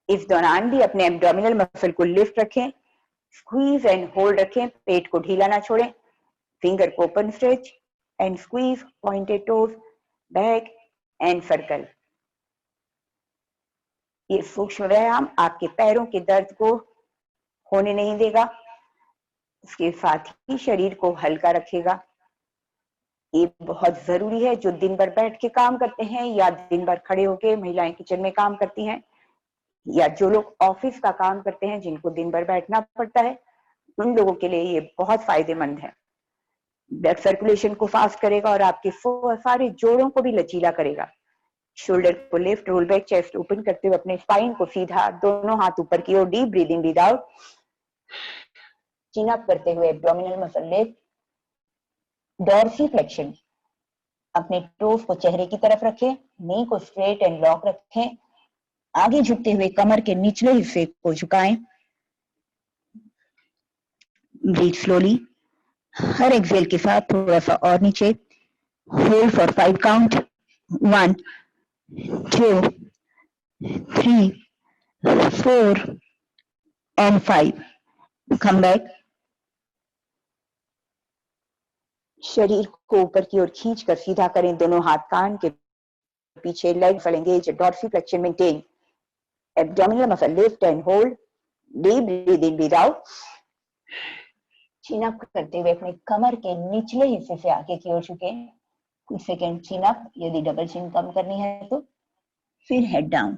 इस दौरान भी अपने एब्डोमिनल मसल को लिफ्ट रखें, स्क्वीज एंड होल्ड रखें, पेट को ढीला ना छोड़ें, फिंगर को open stretch and squeeze, pointed toes, back and circle. ये सूक्ष्म व्यायाम आपके पैरों के दर्द को होने नहीं देगा, इसके साथ ही शरीर को हल्का रखेगा। ये बहुत जरूरी है। जो दिन भर बैठ के काम करते हैं या दिन भर खड़े होके महिलाएं किचन में काम करती हैं, या जो लोग ऑफिस का काम करते हैं जिनको दिन भर बैठना पड़ता है, उन लोगों के लिए ये बहुत फायदेमंद है। ब्लड सर्कुलेशन को फास्ट करेगा और आपके सारे जोड़ों को भी लचीला करेगा। शोल्डर को lift, roll back, chest open करते हुए अपने स्पाइन को सीधा, दोनों हाथ ऊपर की ओर, deep breath in breath out, chin up करते हुए एब्डोमिनल मसल लिफ्ट, डॉर्सीफ्लेक्शन, अपने टोस को चेहरे की तरफ रखें, नी को स्ट्रेट एंड लॉक रखें, आगे झुकते हुए कमर के निचले हिस्से को झुकाएं। ब्रीथ स्लोली, हर एक्सेल के साथ थोड़ा सा और नीचे। Hold for 5 count, 1 2 3 4 and 5. Come back. शरीर को ऊपर की ओर खींचकर सीधा करें, दोनों हाथ कान के पीछे, legs engage, dorsiflexion maintain, abdominal muscle lift and hold, deep breathe in, breathe out. Chin up करते हुए अपने कमर के निचले हिस्से से आगे की ओर झुके, कुछ सेकंड चिन अप, यदि डबल चिन कम करनी है तो। फिर head down,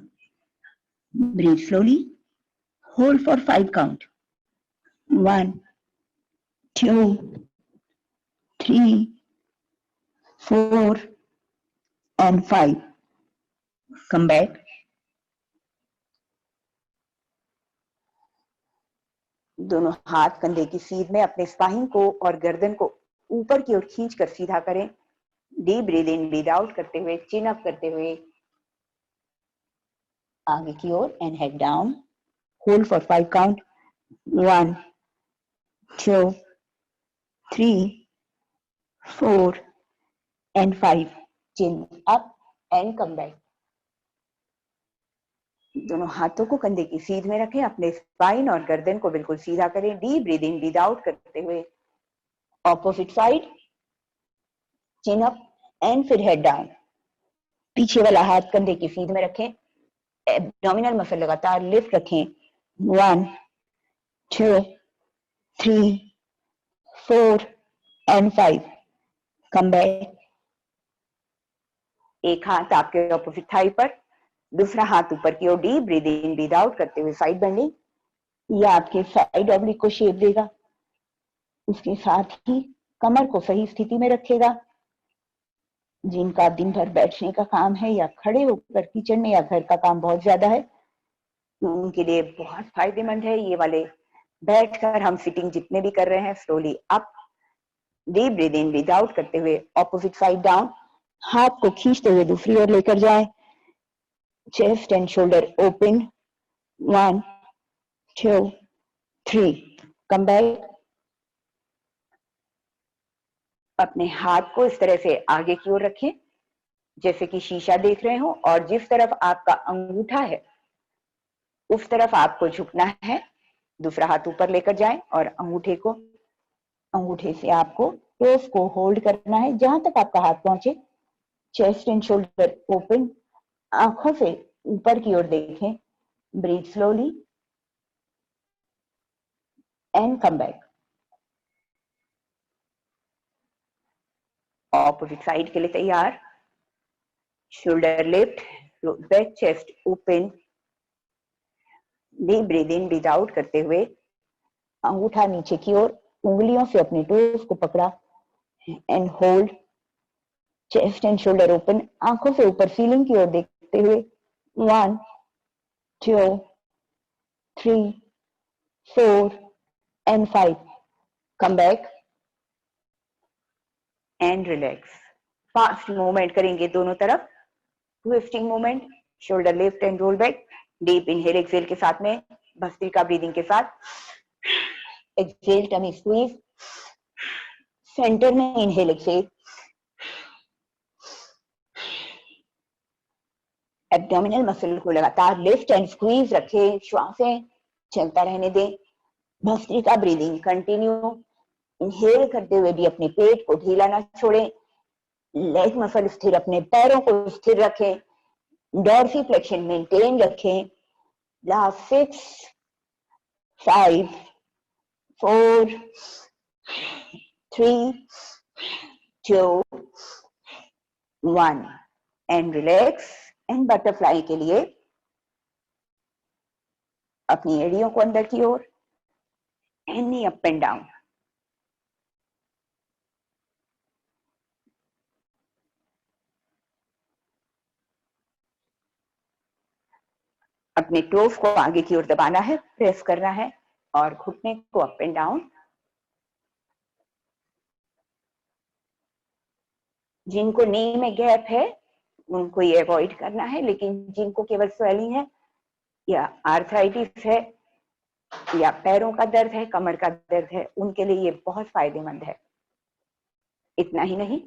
breathe slowly, hold for 5 count, 1 2 3 4 and 5. Come back. दोनों हाथ कंधे की सीध में, अपने स्पाइन को और गर्दन को ऊपर की ओर खींचकर सीधा करें। Deep breath in, breath out करते हुए, चिन अप करते हुए आगे की ओर and head down. Hold for 5 count, 1 2 3 4 and 5. Chin up and come back. दोनों हाथों को कंधे की सीध में रखें, अपने स्पाइन और गर्दन को बिल्कुल सीधा करें। Deep breath in, breath out करते हुए opposite side, chin up and फिर हेड डाउन। पीछे वाला हाथ कंधे की सीध में रखें, एब्डोमिनल मसल लगातार लिफ्ट रखें। 1 2 3 4 and 5. Come back. एक हाथ आपके ऑपोजिट थाई पर, दूसरा हाथ ऊपर की ओर। Deep breath in, breath out करते हुए साइड बेंडिंग, यह आपके साइड ऑब्लिक को शेप देगा, उसके साथ ही कमर को सही स्थिति में रखेगा। जिनका दिन भर बैठने का काम है या खड़े होकर किचन में या घर का काम बहुत ज्यादा है, तो उनके लिए बहुत फायदेमंद है ये वाले। बैठकर हम सिटिंग जितने भी कर रहे हैं, slowly up, deep breath in, breath out करते हुए ऑपोजिट साइड डाउन। हाथ को खींचते हुए दूसरी ओर लेकर जाएं, chest and shoulder open. 1 2 3, come back. अपने हाथ को इस तरह से आगे की ओर रखें जैसे कि शीशा देख रहे हो, और जिस तरफ आपका अंगूठा है उस तरफ आपको झुकना है। दूसरा हाथ ऊपर लेकर जाएं और अंगूठे से आपको टोस को होल्ड करना है जहां तक आपका हाथ पहुंचे। चेस्ट एंड शोल्डर ओपन, आंखों से ऊपर की ओर देखें। Breathe slowly and come back. Opposite side के लिए तैयार। Shoulder lift, back, chest open, deep breath in, breath out करते हुए अंगूठा नीचे की ओर, उंगलियों से अपने टोस को पकड़ा and hold. Chest and shoulder open, आंखों से ऊपर सीलिंग की ओर देखते हुए। 1 2 3 4 and 5. Come back and relax. Fast movement करेंगे दोनों तरफ। Twisting movement, shoulder lift and roll back. Deep inhale exhale के साथ में, भस्त्रिका ब्रीदिंग के साथ। एक्सेल, टमी स्क्वीज, सेंटर में इनहेल एक्सेल। एब्डोमिनल मसल को लगातार लिफ्ट एंड स्क्वीज रखें, श्वासें चलता रहने दें। Bhastrika breathing continue. इनहेल करते हुए भी अपने पेट को ढीला ना छोड़ें। लेग मसल स्थिर, अपने पैरों को स्थिर रखें। डॉर्सिफ्लेक्शन मेंटेन रखें। Last 6 5 4 3 2 1 and relax. And butterfly के लिए अपनी एड़ियों को अंदर की ओर, एनी अप एंड डाउन। अपने टोस को आगे की ओर दबाना है, प्रेस करना है और घुटने को अप एंड डाउन। जिनको नी में गैप है उनको ये अवॉइड करना है, लेकिन जिनको केवल स्वेलिंग है या आर्थराइटिस है या पैरों का दर्द है, कमर का दर्द है, उनके लिए ये बहुत फायदेमंद है। इतना ही नहीं,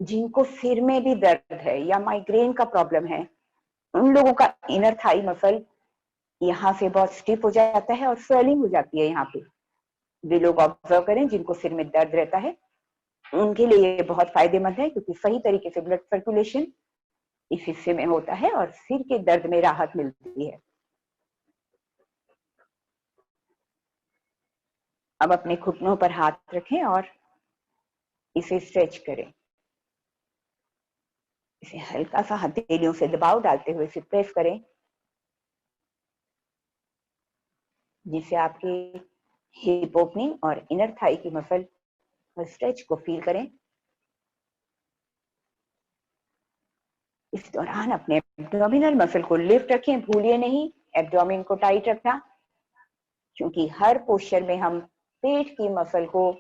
जिनको सिर में भी दर्द है या माइग्रेन का प्रॉब्लम है, उन लोगों का इनर थाई मसल यहाँ से बहुत स्टिफ हो जाता है और स्वेलिंग हो जाती है यहाँ पे। वे लोग ऑब्जर्व करें जिनको सिर में दर्द रहता है, उनके लिए ये बहुत फायदेमंद है, क्योंकि सही तरीके से ब्लड सर्कुलेशन इस हिस्से में होता है और सिर के दर्द में राहत मिलती है। अब अपने घुटनों पर हाथ रखें और इसे स्ट्रेच करें। इसे हल्का सा हथेलियों से दबाव डालते हुए इसे प्रेस करें, जिससे आपके हिप ओपनिंग और इनर थाई की मसल और स्ट्रेच को फील करें। इस दौरान अपने एब्डोमिनल मसल को लिफ्ट रखें, भूलिए नहीं एब्डोमिन को टाइट रखना, क्योंकि हर पोस्चर में हम पेट की मसल को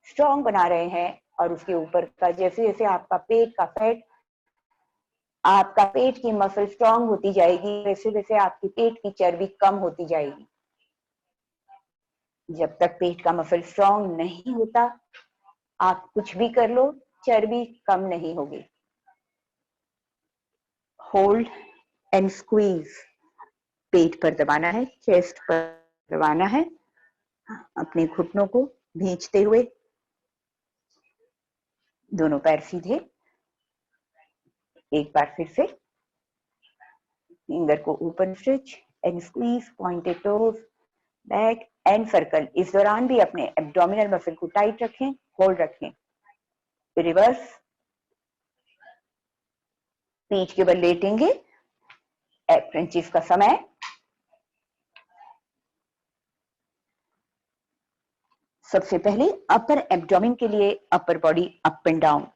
स्ट्रॉन्ग बना रहे हैं और उसके ऊपर का जैसे जैसे आपका पेट का फैट, आपका पेट की मसल स्ट्रॉन्ग होती जाएगी, वैसे वैसे आपकी पेट की चर्बी कम होती जाएगी। जब तक पेट का मसल स्ट्रॉन्ग नहीं होता, आप कुछ भी कर लो, चर्बी कम नहीं होगी। होल्ड एंड स्क्वीज, पेट पर दबाना है, चेस्ट पर दबाना है, अपने घुटनों को भींचते हुए, दोनों पैर सीधे। एक बार फिर से फिंगर को ऊपर stretch and squeeze, pointed toes back and circle. इस दौरान भी अपने एब्डोमिनल मसल को टाइट रखें, होल्ड रखें। रिवर्स, पीठ के बल लेटेंगे, फ्रेंचिस का समय। सबसे पहले अपर एब्डोमिन के लिए upper body up and down.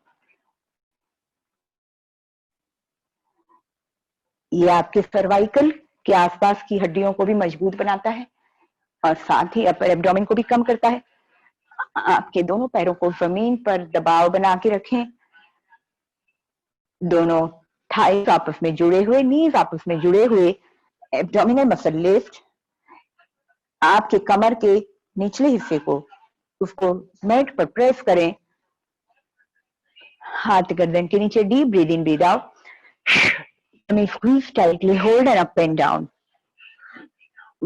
ये आपके सर्वाइकल के आसपास की हड्डियों को भी मजबूत बनाता है और साथ ही अपर एब्डोमिन को भी कम करता है। आपके दोनों पैरों को जमीन पर दबाव बना के रखें, दोनों थाइस आपस में जुड़े हुए, नीज आपस में जुड़े हुए, एब्डोमिनल मसल लिफ्ट। आपके कमर के निचले हिस्से को उसको मैट पर प्रेस करें, हाथ गर्दन के नीचे, deep breathe in, breathe out, squeeze tightly, hold and up and down.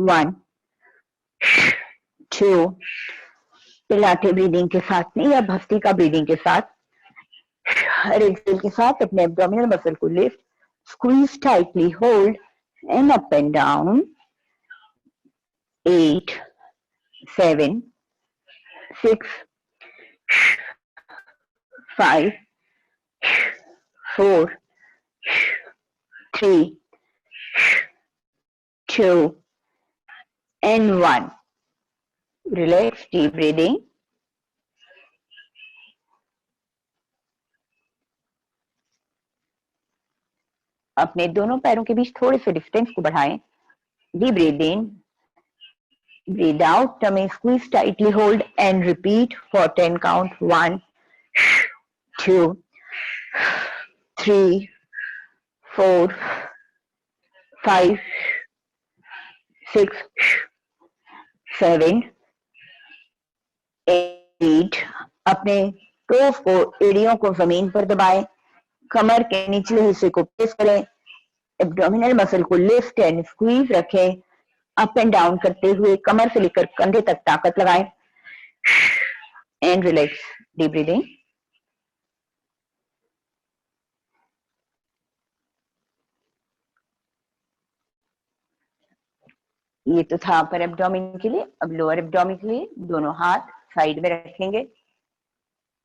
1, 2, पिलाते ब्रीदिंग के साथ नहीं या भस्ती का ब्रीदिंग के साथ, हर एक्सेल के साथ अपने एब्डोमिनल मसल को lift, squeeze tightly, hold and up and down. 8, 7, 6, 5, 4, 3, 2, and 1. Relax, deep breathing. अपने दोनों पैरों के बीच थोड़े से डिस्टेंस को बढ़ाएं. Deep breathe in, breathe out, tummy squeeze tightly, hold and repeat for 10 count. 1, 2, 3, 4, 5, 6, 7, 8. अपने टोस को, एड़ियों को जमीन पर दबाएं, कमर के निचले हिस्से को प्रेस करें, एब्डोमिनल मसल को लिफ्ट एंड स्क्वीज रखें, अप एंड डाउन करते हुए कमर से लेकर कंधे तक ताकत लगाएं एंड रिलैक्स, डीप ब्रीदिंग. ये तो था अपर एब्डोमिन के लिए. अब लोअर एब्डोमिन के लिए दोनों हाथ साइड में रखेंगे,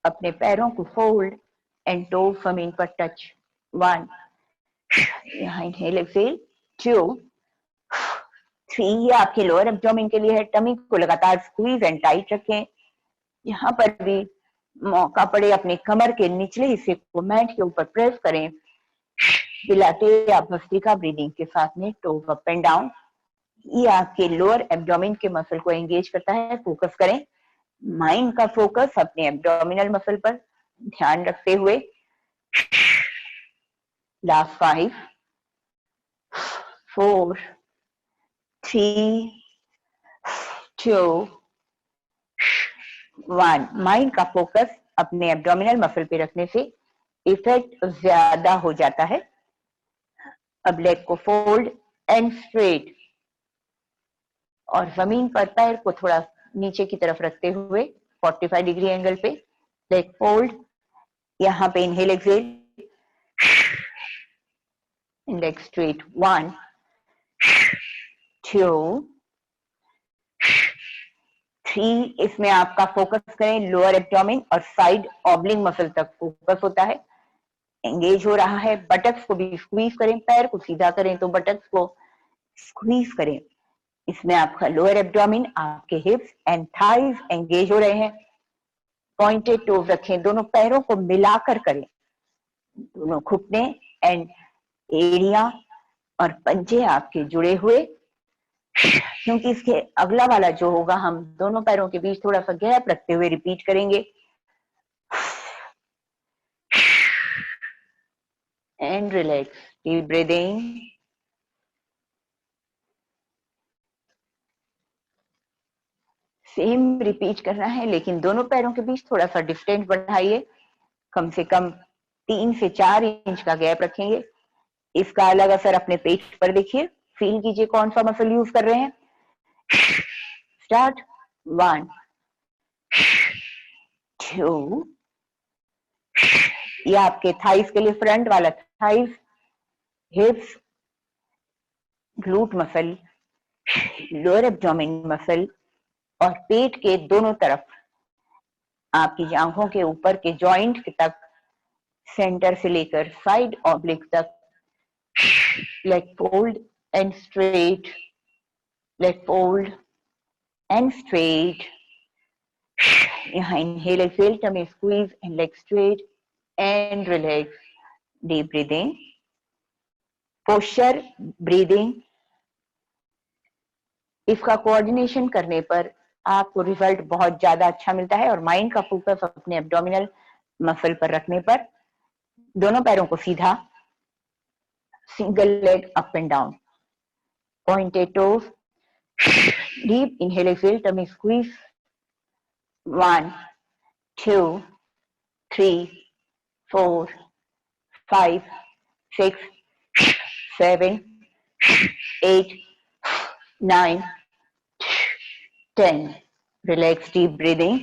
अपने पैरों को फोल्ड एंड टो जमीन पर टच. 1, यहाँ इनहेल एक्सहेल. 2, 3. ये आपके लोअर एब्डोमिन के लिए है. टमी को लगातार स्क्वीज एंड टाइट रखें. यहाँ पर भी मौका पड़े अपने कमर के निचले हिस्से को मैट के ऊपर प्रेस करें, दिलाते या भस्त्रिका ब्रीदिंग के साथ में टो अप एंड डाउन. ये आपके लोअर एब्डोमिन के मसल को एंगेज करता है. फोकस करें, माइंड का फोकस अपने एब्डोमिनल मसल पर ध्यान रखते हुए Last 5, 4, 3, 2, 1. माइंड का फोकस अपने एब्डोमिनल मसल पे रखने से इफेक्ट ज्यादा हो जाता है. अब लेग को फोल्ड एंड स्ट्रेट और जमीन पर पैर को थोड़ा नीचे की तरफ रखते हुए 45 डिग्री एंगल पे लेग फोल्ड. यहां पे इनहेल एक्सहेल, लेग स्ट्रेट. 1, 2, 3. इसमें आपका फोकस करें लोअर एब्डोमेन और साइड ऑब्लिंग मसल तक फोकस होता है, एंगेज हो रहा है. बटक्स को भी स्क्वीज करें, पैर को सीधा करें तो बटक्स को स्क्वीज करें. इसमें आपका लोअर एब्डोमेन, आपके हिप्स एंड थाइज एंगेज हो रहे हैं. पॉइंटेड टोज रखें, दोनों पैरों को मिलाकर करें. दोनों घुटने एंड एड़ियां और पंजे आपके जुड़े हुए, क्योंकि इसके अगला वाला जो होगा हम दोनों पैरों के बीच थोड़ा सा गैप रखते हुए रिपीट करेंगे. And relax, deep breathing. Same repeat करना है, लेकिन दोनों पैरों के बीच थोड़ा सा डिस्टेंस बढ़ाइए. कम से कम 3 से 4 इंच का गैप रखेंगे. इसका अलग असर अपने पेट पर देखिए, फील कीजिए कौन सा मसल यूज कर रहे हैं. स्टार्ट. 1, 2. ये आपके थाइस के लिए फ्रंट वाला thighs, hips, glute muscle, lower abdomen muscle और पेट के दोनों तरफ आपकी जांघों के ऊपर के जॉइंट तक, सेंटर से लेकर साइड ऑब्लिक तक. Leg fold and straight, leg fold and straight. यहाँ inhale exhale, tummy squeeze and leg straight and relax. Deep breathing. Posture, breathing, इसका कोऑर्डिनेशन करने पर आपको रिजल्ट बहुत ज्यादा अच्छा मिलता है. और माइंड का फोकस अपने एब्डोमिनल मसल पर रखने पर दोनों पैरों को सीधा, single leg up and down, pointed toes, deep inhale exhale, tummy squeeze. 1, 2, 3, 4, 5, 6, 7, 8, 9, 10. Relax, deep breathing.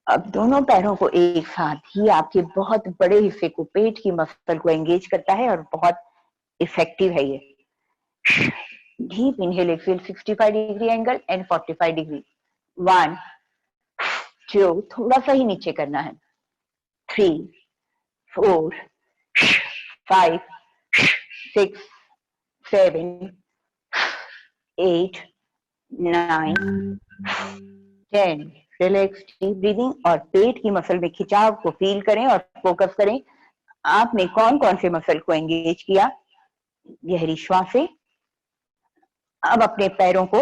अब दोनों पैरों को एक साथ ही आपके बहुत बड़े हिस्से को, पेट की मसल को एंगेज करता है और बहुत इफेक्टिव है ये. Deep inhale exhale, 65 degree angle and 45 degree. 1, 2, थोड़ा सा ही नीचे करना है. 3, 4, 5, 6, 7, 8, 9, 10. रिलैक्स, डीप ब्रीदिंग और पेट की मसल में खिंचाव को फील करें और फोकस करें. आपने कौन कौन से मसल को एंगेज किया. गहरी श्वासें. अब अपने पैरों को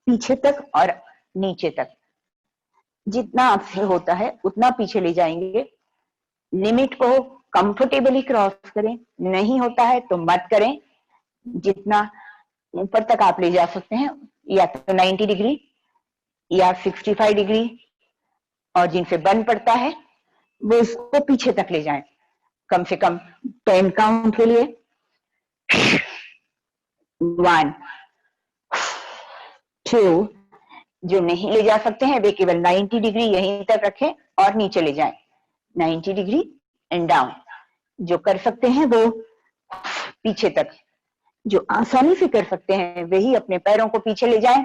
पीछे तक और नीचे तक जितना आपसे होता है उतना पीछे ले जाएंगे. लिमिट को कंफर्टेबली क्रॉस करें, नहीं होता है तो मत करें. जितना ऊपर तक आप ले जा सकते हैं, या तो 90 डिग्री या 65 डिग्री, और जिनसे बन पड़ता है वो इसको पीछे तक ले जाएं. कम से कम 10 काउंट के लिए. 1, 2. जो नहीं ले जा सकते हैं वे केवल 90 डिग्री यहीं तक रखें और नीचे ले जाएं. 90 डिग्री एंड डाउन. जो कर सकते हैं वो पीछे तक, जो आसानी से कर सकते हैं वही अपने पैरों को पीछे ले जाएं.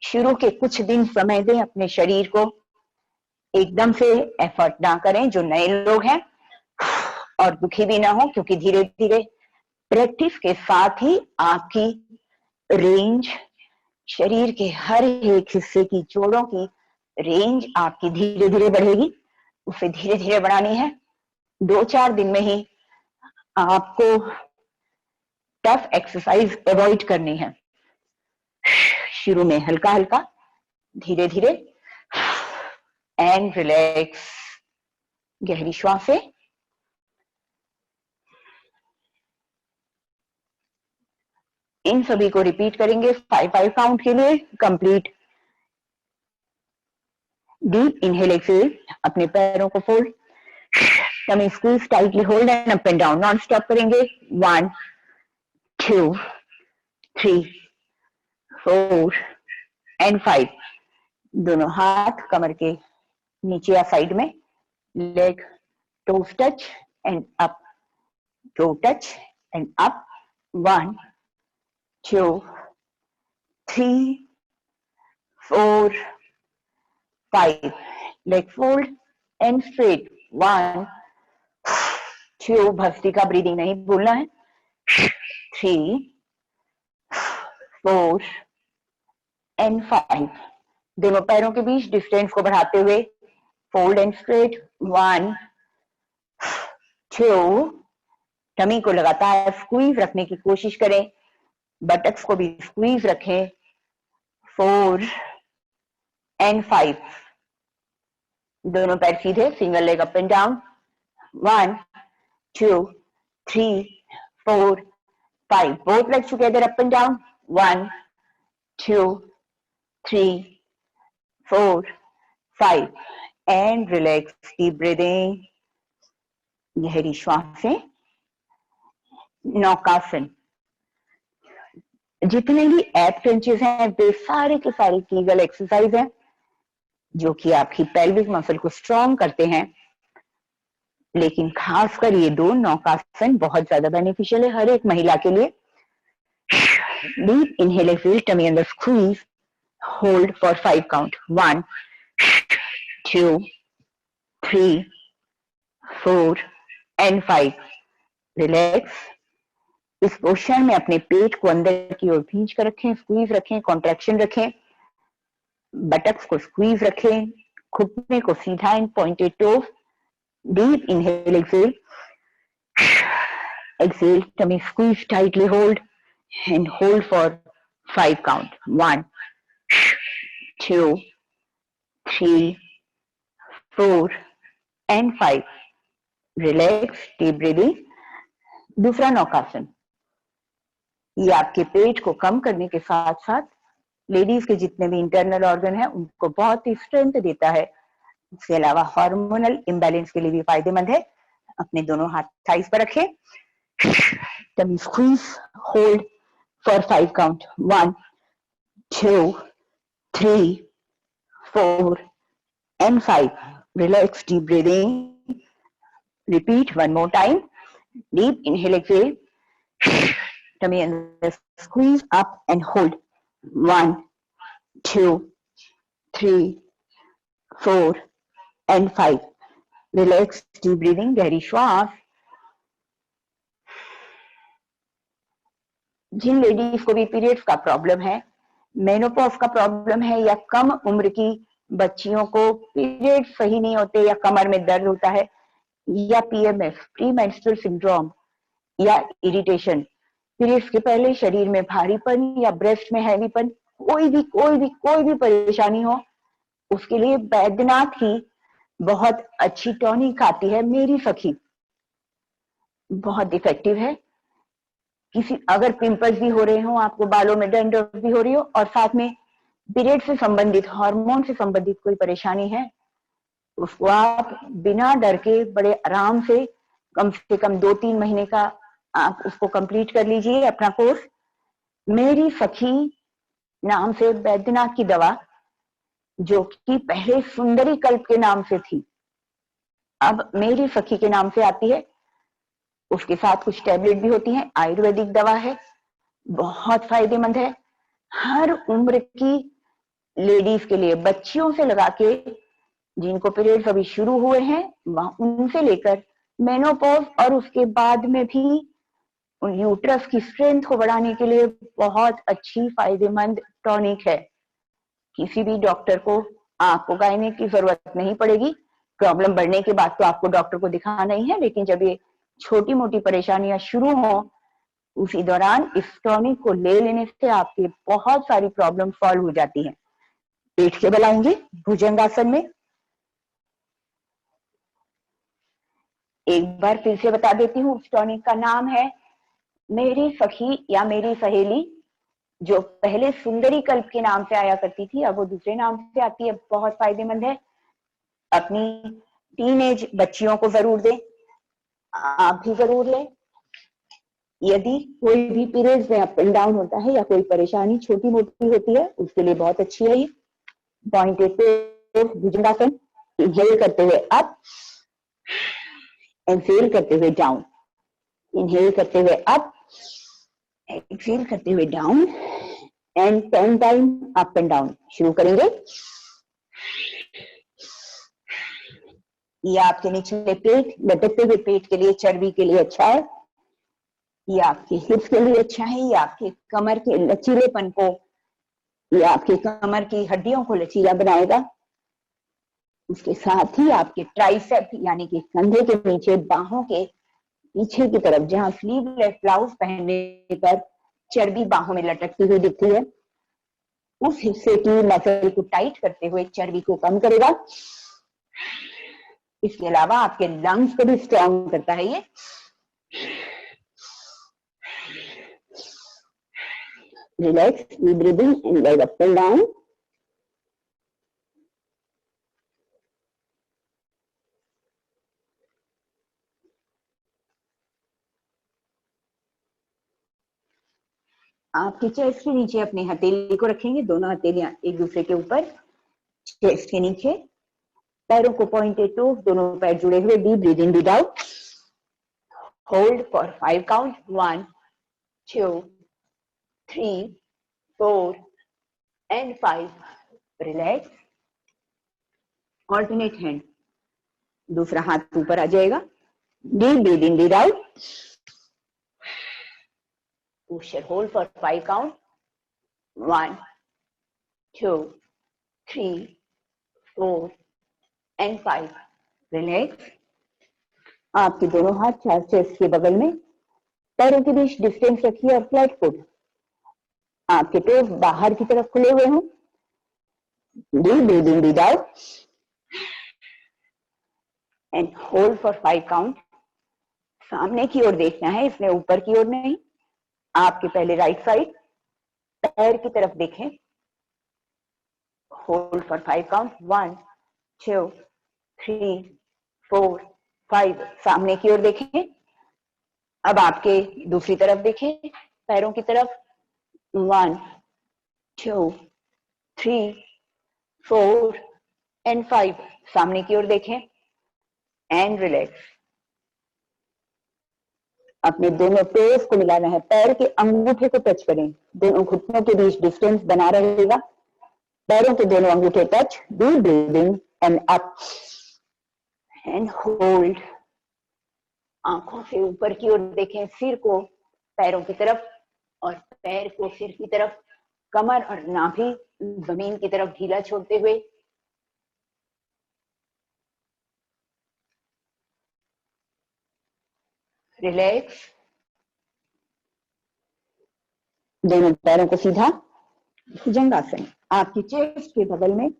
शुरू के कुछ दिन समय दें अपने शरीर को, एकदम से एफर्ट ना करें जो नए लोग हैं, और दुखी भी ना हो, क्योंकि धीरे धीरे प्रैक्टिस के साथ ही आपकी रेंज, शरीर के हर एक हिस्से की, जोड़ों की रेंज आपकी धीरे धीरे बढ़ेगी. उसे धीरे धीरे बढ़ानी है. 2-4 दिन में ही आपको टफ एक्सरसाइज अवॉइड करनी है. शुरू में हल्का हल्का, धीरे धीरे एंड रिलैक्स। गहरी श्वासें। इन सभी को रिपीट करेंगे 5 काउंट के लिए। कंप्लीट। Deep inhale exhale. अपने पैरों को fold, tummy squeeze tightly hold and up and down non stop करेंगे। 1 2 3 4 एंड 5। दोनों हाथ कमर के नीचे या साइड में, leg toes touch and up, toe touch and up. 1 2 3 4 5. Leg fold and straight. 1 2, bhastrika breathing नहीं भूलना है। 3 4 and 5. दोनों पैरों के बीच डिस्टेंस को बढ़ाते हुए फोल्ड एंड स्ट्रेट। 1 2, टमी को लगातार स्क्वीज रखने की कोशिश करें, बटक्स को भी स्क्वीज रखें। 4 and 5. दोनों पैर सीधे, single leg up and down. 1 2 3 4 5. Both legs together up and down. 1 2 3 4 5. And relax. Deep breathing. गहरी श्वासें। नौकासन। जितने भी एब क्रंचेस हैं वे सारे के सारे कीगल एक्सरसाइज हैं जो कि आपकी पेल्विक मसल को स्ट्रॉन्ग करते हैं, लेकिन खासकर ये दो नौकासन बहुत ज्यादा बेनिफिशियल है हर एक महिला के लिए। डीप इनहेल एक्सहेल, टमी अंदर squeeze, hold for 5 count. 1 2 3 4 and 5। Relax. इस पोस्चर में अपने पेट को अंदर की ओर खींच कर रखें, स्क्वीज रखें, कॉन्ट्रैक्शन रखें, बटक्स को स्क्वीज रखें, घुटने को सीधा and pointed toes. Deep inhale exhale, exhale, tummy squeeze, tightly hold and hold for 5 count. 1 2 3 4 and 5. Relax, deep breathing. दूसरा नौकासन, ये आपके पेट को कम करने के साथ साथ लेडीज के जितने भी इंटरनल ऑर्गन है उनको बहुत ही स्ट्रेंथ देता है। इसके अलावा हार्मोनल इम्बैलेंस के लिए भी फायदेमंद है। अपने दोनों हाथ थाइस पर रखें, tummy squeeze, hold for 5 count. 1 2 3 4 and 5. Relax, deep breathing. Repeat one more time. Deep inhale, exhale, tummy and squeeze up and hold. 1 2 3 4 and 5. Relax, deep breathing. गहरी श्वास। जिन लेडीज को भी पीरियड्स का प्रॉब्लम है, मेनोपॉज का प्रॉब्लम है, या कम उम्र की बच्चियों को पीरियड सही नहीं होते या कमर में दर्द होता है, या पीएमएस, प्री मेंस्ट्रुअल सिंड्रोम, या इरिटेशन, पीरियड्स के पहले शरीर में भारीपन या ब्रेस्ट में हैवीपन, कोई भी परेशानी हो, उसके लिए बैद्यनाथ की बहुत अच्छी टॉनिक आती है, मेरी सखी, बहुत इफेक्टिव है। किसी अगर पिंपल्स भी हो रहे हो, आपको बालों में डैंड्रफ भी हो रही हो, और साथ में पीरियड से संबंधित, हार्मोन से संबंधित कोई परेशानी है, उसको आप बिना डर के बड़े आराम से कम 2-3 महीने का आप उसको कंप्लीट कर लीजिए अपना कोर्स। मेरी सखी नाम से बैद्यनाथ की दवा, जो कि पहले सुंदरी कल्प के नाम से थी, अब मेरी सखी के नाम से आती है। उसके साथ कुछ टैबलेट भी होती हैं, आयुर्वेदिक दवा है, बहुत फायदेमंद है हर उम्र की लेडीज के लिए, बच्चियों से लगा के जिनको पीरियड्स अभी शुरू हुए हैं उनसे लेकर मेनोपॉज और उसके बाद में भी यूट्रस की स्ट्रेंथ को बढ़ाने के लिए बहुत अच्छी फायदेमंद टॉनिक है। किसी भी डॉक्टर को, आपको गायनेक की जरूरत नहीं पड़ेगी। प्रॉब्लम बढ़ने के बाद तो आपको डॉक्टर को दिखाना ही है, लेकिन जब ये छोटी मोटी परेशानियां शुरू हो उसी दौरान इस टॉनिक को ले लेने से आपकी बहुत सारी प्रॉब्लम सॉल्व हो जाती है। पेट के बल आएंगे भुजंगासन में, एक बार फिर से बता देती हूँ, उस टॉनिक का नाम है मेरी सखी या मेरी सहेली, जो पहले सुंदरी कल्प के नाम से आया करती थी, अब वो दूसरे नाम से आती है। बहुत फायदेमंद है, अपनी टीनेज बच्चियों को जरूर दें, आप भी जरूर लें। यदि कोई भी पीरियड्स में अप एंड डाउन होता है या कोई परेशानी छोटी मोटी होती है, उसके लिए बहुत अच्छी है ये। पॉइंटेड पे भुजंगासन, इनहेल करते हुए अप, एक्सहेल करते हुए डाउन, इनहेल करते हुए अप, एक्सहेल करते हुए down, and 10 time up and down. शुरू करेंगे। ये आपके निचले पेट, लटकते हुए पेट के लिए, चर्बी के लिए अच्छा है। ये आपके हिप्स के लिए अच्छा है, ये आपके कमर के लचीलेपन को, ये आपके कमर की हड्डियों को लचीला बनाएगा। उसके साथ ही आपके ट्राइसेप यानी कि कंधे के नीचे, बाहों के पीछे की तरफ, जहां स्लीवलेस ब्लाउज पहनने पर चर्बी बाहों में लटकती हुई दिखती है, उस हिस्से की मसल को टाइट करते हुए चर्बी को कम करेगा। इसके अलावा आपके लंग्स को भी स्ट्रॉन्ग करता है ये। Relax, deep breathing and leg up and down. आपके चेस्ट के नीचे अपनी हथेली को रखेंगे, दोनों हथेलियां एक दूसरे के ऊपर, चेस्ट के नीचे, पैरों को पॉइंटेड टोज, दोनों पैर जुड़े हुए। Deep breathing, breath out, hold for 5 count, 1 2 3 4 and 5। Relax. Alternate hand, दूसरा हाथ ऊपर आ जाएगा। Deep breathing, breath out, push and hold for 5 count, 1 2 3 4 and 5। Relax. आपके दोनों हाथ चार चेस्ट के बगल में, पैरों के बीच डिस्टेंस रखिए और फ्लैट फुट, आपके टोस बाहर की तरफ खुले हुए हों। Deep breathing, breath out and hold for 5 count. सामने की ओर देखना है, इसमें ऊपर की ओर नहीं। आपके पहले राइट साइड, पैर की तरफ देखें। Hold for 5 count, 1 2 3 4 5। सामने की ओर देखें। अब आपके दूसरी तरफ देखें, पैरों की तरफ। 1 2 3 4 एंड 5। सामने की ओर देखें एंड रिलैक्स। अपने दोनों टोस को मिलाना है, पैर के अंगूठे को टच करें, दोनों घुटनों के बीच डिस्टेंस बना रहेगा। पैरों के दोनों अंगूठे touch. Deep breathing and up and hold. आंखों से ऊपर की ओर देखें, सिर को पैरों की तरफ और पैर को सिर की तरफ, कमर और नाभि जमीन की तरफ ढीला छोड़ते हुए। रिलैक्स। दोनों पैरों को सीधा, भुजंगासन। आपकी चेस्ट के बगल में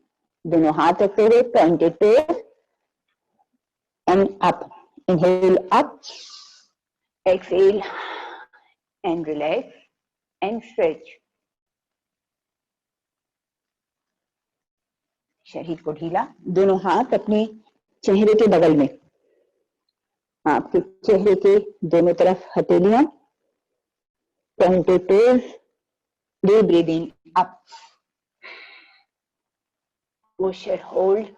दोनों हाथ रखते हुए, pointed toes and up. Inhale up, exhale and relax and stretch. शरीर को ढीला। दोनों हाथ अपने चेहरे के बगल में, आपके चेहरे के दोनों तरफ हथेलियां, pointed toes. Deep breathing up, push and hold,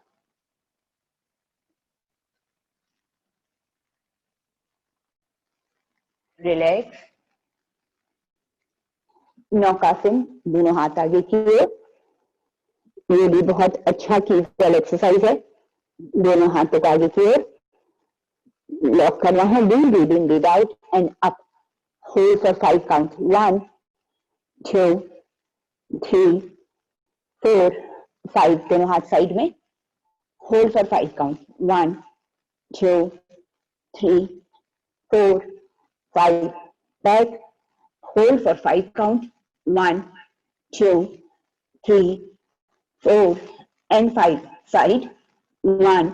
relax. नौकासन, दोनों हाथ आगे की ओर। ये भी बहुत अच्छा कीगल एक्सरसाइज है। दोनों हाथों को आगे की ओर लॉक करना है। Deep breathing, breath out and up, hold for 5 count, 1 2 3 4 5। दोनों हाथ साइड में, hold for 5 count, 1 2 3 4 5। Back, hold for 5 count, 1 2 3 4 and 5। Side, 1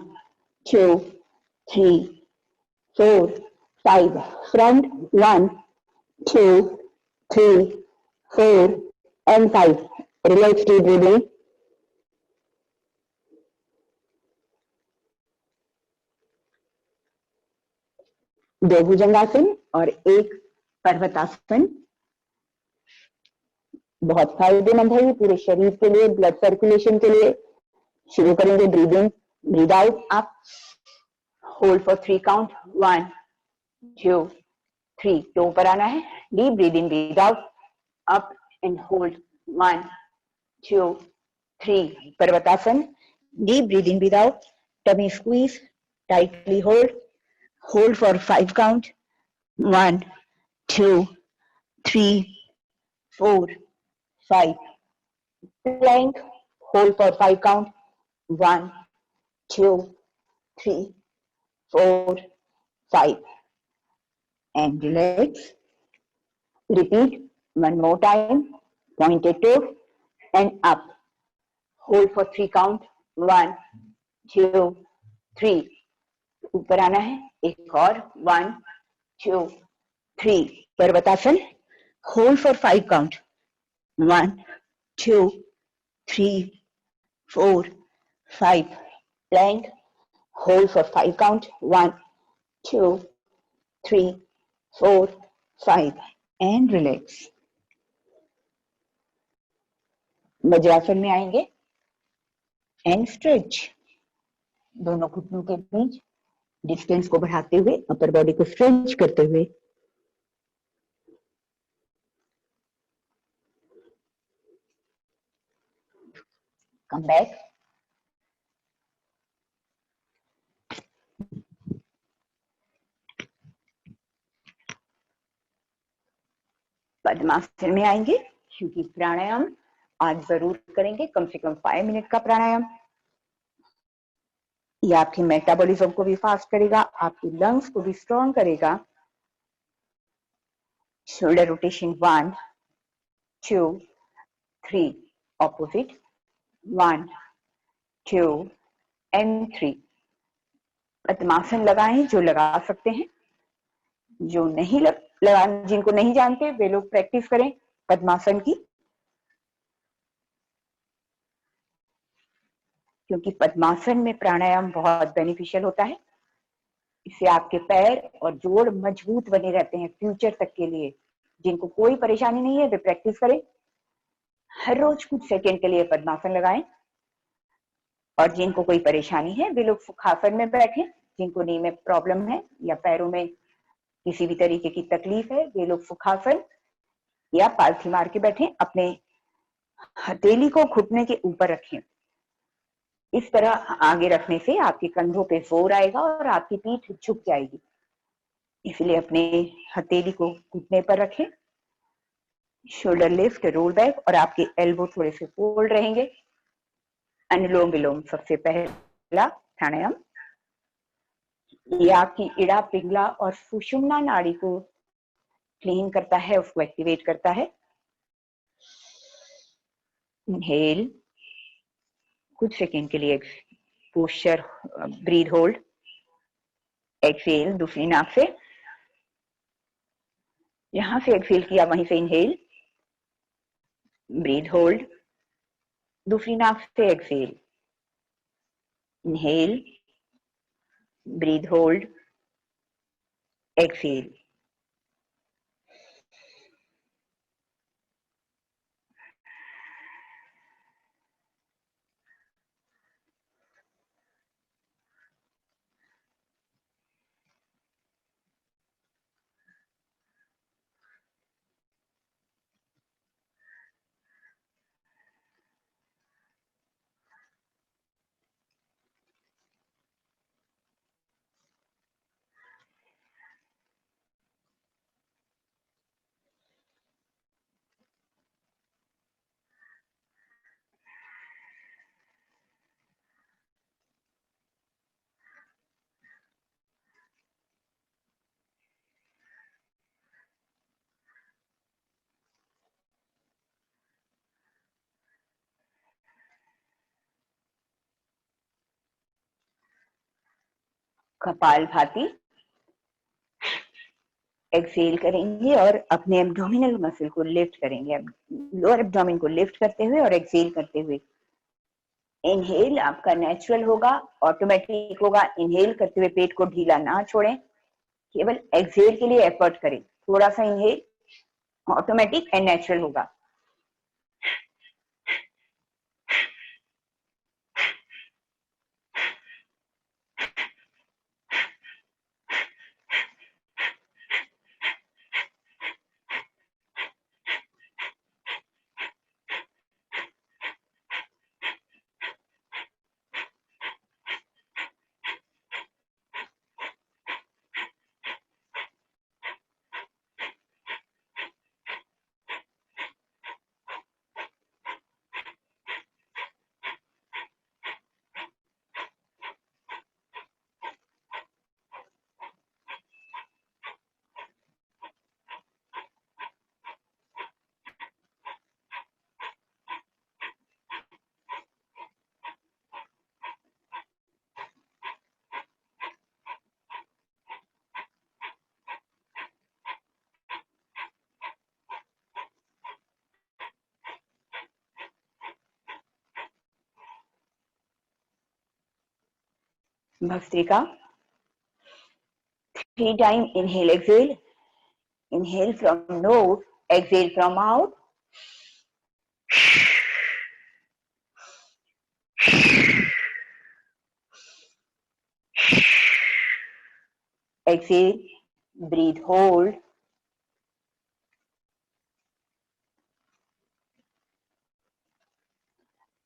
2 3 4, 5. Front 1, 2, 3, 4 and 5. Relax deep breathing. दो भुजंगासन और एक पर्वतासन बहुत फायदेमंद है ये पूरे शरीर के लिए, ब्लड सर्कुलेशन के लिए। शुरू करेंगे breathing, breathe out up, hold for 3 count, 1, 2, 3, तो ऊपर आना है। Deep breathing, breathe out up and hold, 1, 2, 3, पर्वतासन। Deep breathing, breathe out, tummy squeeze, tightly hold for 5 count, 1, 2, 3, 4, 5. Plank, hold for 5 count, 1, 2, 3, 4, 5 and relax. Repeat one more time, pointed toe and up. Hold for 3 count, 1, 2, 3. ऊपर आना है, एक और, 1, 2, 3. पर्वतासन, hold for 5 count, 1, 2, 3, 4, 5. Plank, hold for 5 count, 1, 2, 3, 4, 5 and relax. Vajrasana में आएंगे एंड स्ट्रेच। दोनों घुटनों के बीच डिस्टेंस को बढ़ाते हुए, अपर बॉडी को स्ट्रेच करते हुए। Come back. पद्मासन में आएंगे, क्योंकि प्राणायाम आज जरूर करेंगे, कम से कम 5 मिनट का प्राणायाम। ये आपकी मेटाबॉलिज्म को भी फास्ट करेगा, आपकी लंग्स को भी स्ट्रॉन्ग करेगा। Shoulder rotation 1, 2, 3, opposite, 1, 2 and 3. पद्मासन लगाएं जो लगा सकते हैं, जो नहीं लगा, जिनको नहीं जानते वे लोग प्रैक्टिस करें पद्मासन की, क्योंकि पद्मासन में प्राणायाम बहुत बेनिफिशियल होता है। इससे आपके पैर और जोड़ मजबूत बने रहते हैं फ्यूचर तक के लिए। जिनको कोई परेशानी नहीं है वे प्रैक्टिस करें, हर रोज कुछ सेकंड के लिए पद्मासन लगाएं। और जिनको कोई परेशानी है वे लोग सुखासन में बैठें। जिनको नी में प्रॉब्लम है या पैरों में किसी भी तरीके की तकलीफ है वे लोग सुखासन या पालथी मार के बैठें। अपने हथेली को घुटने के ऊपर रखें। इस तरह आगे रखने से आपके कंधों पे जोर आएगा और आपकी पीठ झुक जाएगी। इसलिए अपने हथेली को घुटने पर रखें, शोल्डर लिफ्ट, रोल बैक, और आपके एल्बो थोड़े से फोल्ड रहेंगे। अनुलोम विलोम सबसे पहला प्राणायाम। ये आपकी इड़ा, पिंगला और सुषुम्ना नाड़ी को क्लीन करता है, उसको एक्टिवेट करता है। इनहेल, कुछ सेकेंड के लिए पोस्चर, ब्रीथ होल्ड। एक्सहेल दूसरी नाक से, यहां से एक्सहेल किया वहीं से इनहेल, ब्रीथ होल्ड, दूसरी नाक से exhale, inhale, breath hold, exhale. कपाल भाती, एक्सेल करेंगे और अपने एब्डोमिनल मसल को लिफ्ट करेंगे, लोअर एब्डोमिन को लिफ्ट करते हुए और एक्सेल करते हुए। इनहेल आपका नेचुरल होगा, ऑटोमेटिक होगा। इनहेल करते हुए पेट को ढीला ना छोड़ें, केवल एक्सेल के लिए एफर्ट करें। थोड़ा सा इनहेल, ऑटोमेटिक एंड नेचुरल होगा। Bhastrika, 3 time inhale exhale, inhale from nose, exhale from mouth. Exhale, breathe, hold.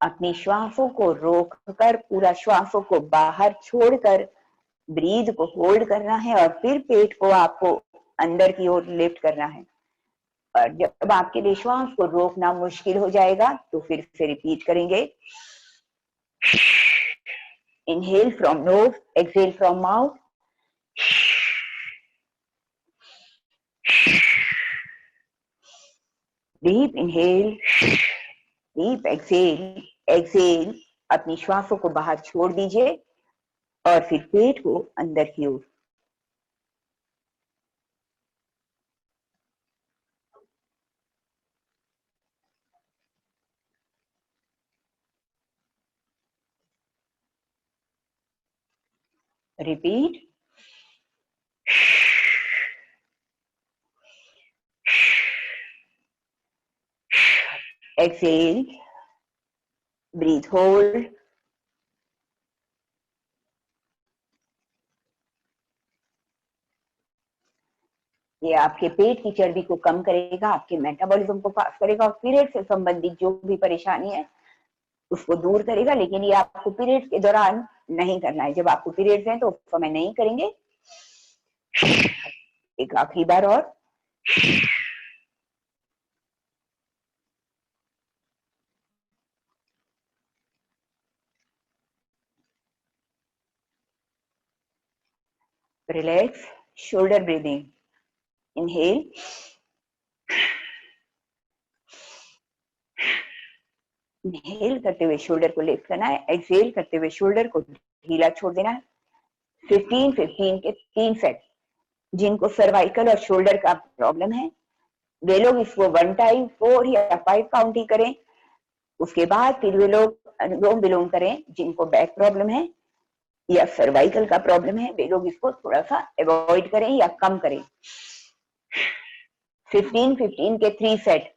अपनी श्वासों को रोककर, पूरा श्वासों को बाहर छोड़कर ब्रीद को होल्ड करना है और फिर पेट को आपको अंदर की ओर लिफ्ट करना है। और जब आपके लिए श्वास को रोकना मुश्किल हो जाएगा तो फिर से रिपीट करेंगे। Inhale from knows, exhale from mouth. Deep inhale, deep exhale, exhale. अपनी श्वासों को बाहर छोड़ दीजिए और फिर पेट को अंदर की ओर। रिपीट। Exhale, breath hold. ये आपके पेट की चर्बी को कम करेगा, आपके मेटाबॉलिज्म को फास्ट करेगा और पीरियड से संबंधित जो भी परेशानी है उसको दूर करेगा। लेकिन ये आपको पीरियड्स के दौरान नहीं करना है। जब आपको पीरियड्स हैं तो उस समय नहीं करेंगे। एक आखिरी बार और। Relax, shoulder breathing. Inhale, inhale करते हुए शोल्डर को लिफ्ट करना है, एक्सहेल करते हुए शोल्डर को ढीला छोड़ देना है। 15-15 के 3 सेट। जिनको सर्वाइकल और शोल्डर का प्रॉब्लम है वे लोग इसको 1 टाइम 4 या 5 काउंट ही करें। उसके बाद फिर वे लोग अनुलोम विलोम करें। जिनको बैक प्रॉब्लम है या सर्वाइकल का प्रॉब्लम है वे लोग इसको थोड़ा सा अवॉइड करें या कम करें। 15-15 के 3 set.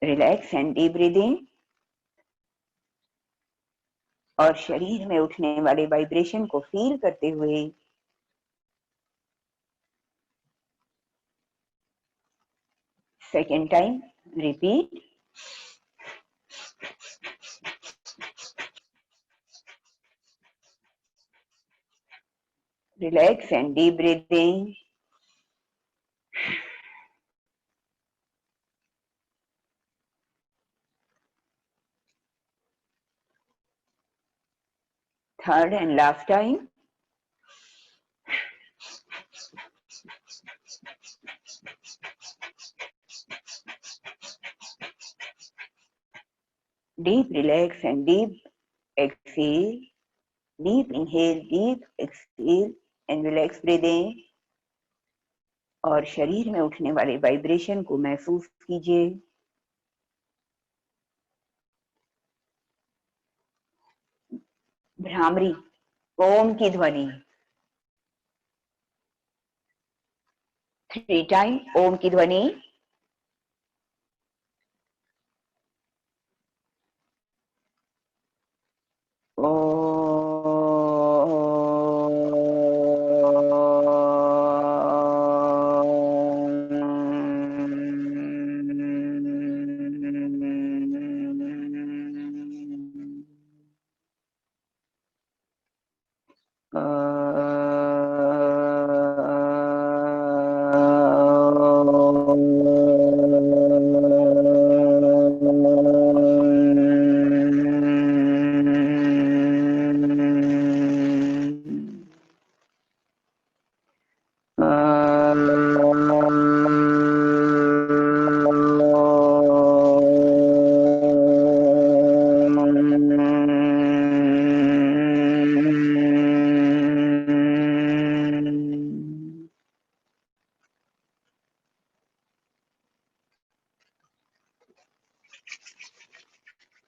Relax and deep breathing. और शरीर में उठने वाले वाइब्रेशन को फील करते हुए second time repeat. Relax and deep breathing. Third and last time. Deep relax and deep exhale. Deep inhale, deep exhale and relax breathing. और शरीर में उठने वाले वाइब्रेशन को महसूस कीजिए। भ्रामरी ओम की ध्वनि 3 टाइम ओम की ध्वनि।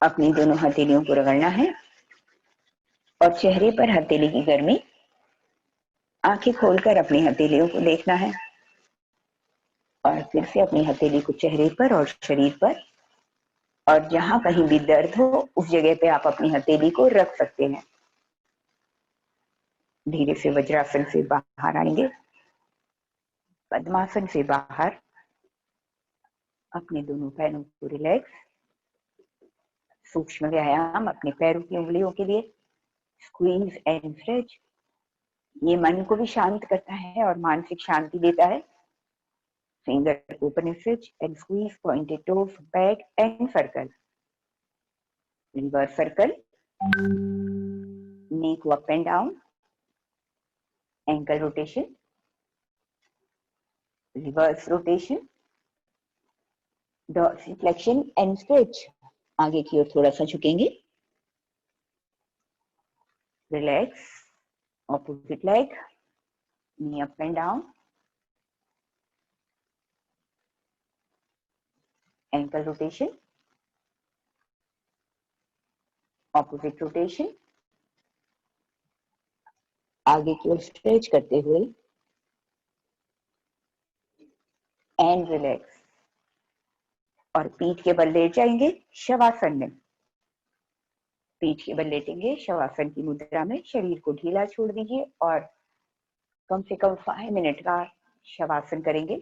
अपनी दोनों हथेलियों को रगड़ना है और चेहरे पर हथेली की गर्मी। आंखें खोलकर अपनी हथेलियों को देखना है और फिर से अपनी हथेली को चेहरे पर और शरीर पर, और जहां कहीं भी दर्द हो उस जगह पे आप अपनी हथेली को रख सकते हैं। धीरे से वज्रासन से बाहर आएंगे, पद्मासन से बाहर। अपने दोनों पैरों को रिलैक्स। सूक्ष्म व्यायाम अपने पैरों की उंगलियों के लिए स्क्वीज एंड स्ट्रेच। ये मन को भी शांत करता है और मानसिक शांति देता है। Finger open stretch and squeeze pointed toes back and circle, reverse circle, knee को up and down, ankle rotation, reverse rotation, dorsiflexion and stretch. आगे की ओर थोड़ा सा झुकेंगे, relax, opposite leg, knee up and down, ankle rotation, opposite rotation. आगे की ओर स्ट्रेच करते हुए एंड रिलैक्स, और पीठ के बल लेट जाएंगे शवासन में। पीठ के बल लेटेंगे शवासन की मुद्रा में, शरीर को ढीला छोड़ दीजिए और कम से कम 5 मिनट का शवासन करेंगे,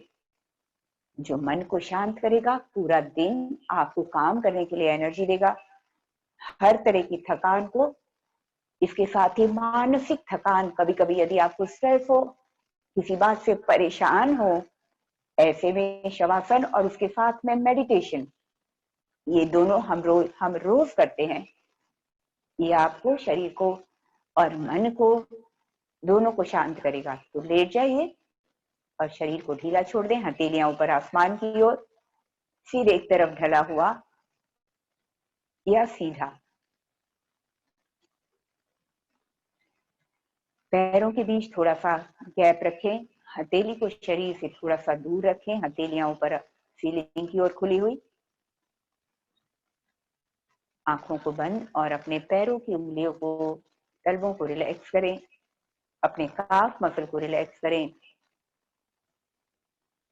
जो मन को शांत करेगा, पूरा दिन आपको काम करने के लिए एनर्जी देगा, हर तरह की थकान को। इसके साथ ही मानसिक थकान, कभी कभी यदि आपको स्ट्रेस हो, किसी बात से परेशान हो, ऐसे में शवासन और उसके साथ में मेडिटेशन, ये दोनों हम रोज करते हैं। ये आपको शरीर को और मन को दोनों को शांत करेगा। तो लेट जाइए और शरीर को ढीला छोड़ दें, हथेलियां ऊपर आसमान की ओर, सिर एक तरफ ढला हुआ या सीधा। पैरों के बीच थोड़ा सा गैप रखें, हथेली को शरीर से थोड़ा सा दूर रखें, हथेलियां ऊपर सीलिंग की ओर खुली हुई। आंखों को बंद और अपने पैरों की उंगलियों को, तलवों को रिलैक्स करें, अपने काफ मसल को रिलैक्स करें,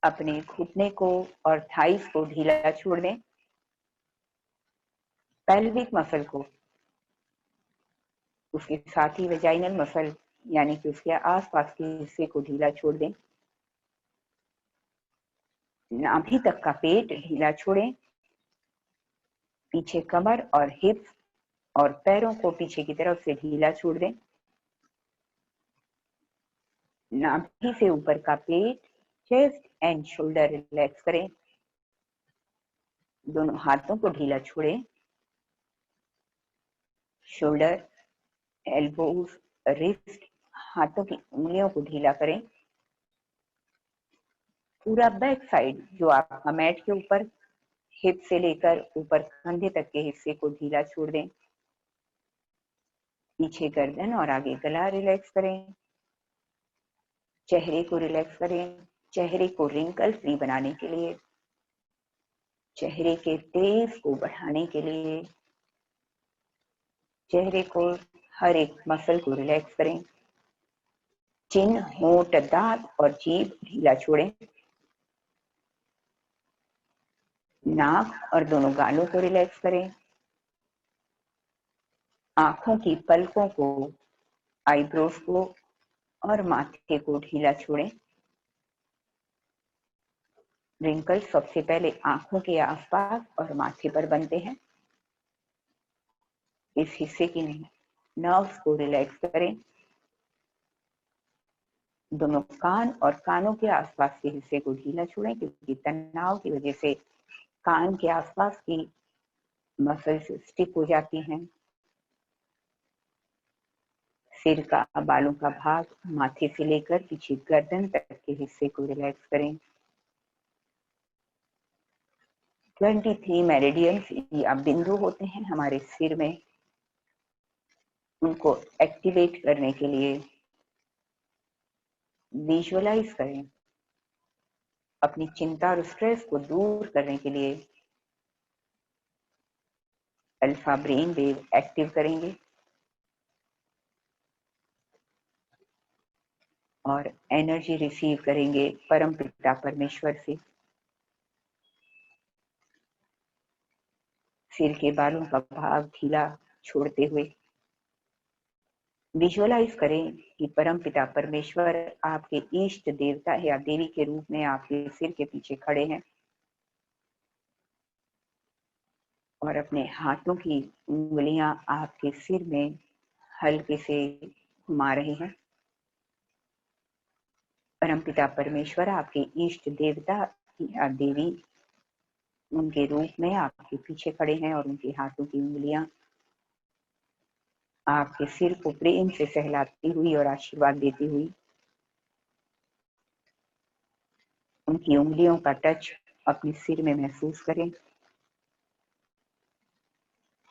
अपने घुटने को और थाइस को ढीला छोड़ दें, पेल्विक मसल को, उसके साथ ही वेजाइनल मसल यानी कि उसके आसपास के हिस्से को ढीला छोड़ दें। नाभि तक का पेट ढीला छोड़ें, पीछे कमर और हिप्स और पैरों को पीछे की तरफ से ढीला छोड़ दें। नाभि से ऊपर का पेट, चेस्ट एंड शोल्डर रिलैक्स करें। दोनों हाथों को ढीला छोड़ें, शोल्डर, एल्बोज, रिस्ट, हाथों की उंगलियों को ढीला करें। पूरा बैक साइड जो आपका मैट के ऊपर हिप से लेकर ऊपर कंधे तक के हिस्से को ढीला छोड़ दें। पीछे गर्दन और आगे गला रिलैक्स करें। चेहरे को रिलैक्स करें। चेहरे को रिंकल फ्री बनाने के लिए, चेहरे के तेज को बढ़ाने के लिए, चेहरे को हर एक मसल को रिलैक्स करें। चिन, होंठ, दांत और जीभ ढीला छोड़ें। नाक और दोनों गालों को रिलैक्स करें। आंखों की पलकों को, आईब्रोज को और माथे को ढीला छोड़ें। रिंकल सबसे पहले आंखों के आसपास और माथे पर बनते हैं। इस हिस्से की नर्व्स को रिलैक्स करें। दोनों कान और कानों के आसपास के हिस्से को ढीला छोड़ें, क्योंकि तनाव की वजह से कान के आसपास की मसल्स स्टिफ हो जाती हैं। सिर का, बालों का भाग, माथे से लेकर पीछे गर्दन तक के हिस्से को रिलैक्स करें। 23 मेरिडियंस या बिंदु होते हैं हमारे सिर में, उनको एक्टिवेट करने के लिए विजुअलाइज करें। अपनी चिंता और स्ट्रेस को दूर करने के लिए अल्फा ब्रेन वेव एक्टिव करेंगे और एनर्जी रिसीव करेंगे परम पिता परमेश्वर से। सिर के बालों का भाग ढीला छोड़ते हुए विजुअलाइज करें कि परम पिता परमेश्वर आपके इष्ट देवता या देवी के रूप में आपके सिर के पीछे खड़े हैं और अपने हाथों की उंगलियां आपके सिर में हल्के से घुमा रहे हैं। परमपिता परमेश्वर आपके इष्ट देवता या देवी उनके रूप में आपके पीछे खड़े हैं और उनके हाथों की उंगलियां आपके सिर को प्रेम से सहलाती हुई और आशीर्वाद देती हुई, उनकी उंगलियों का टच अपने सिर में महसूस करें।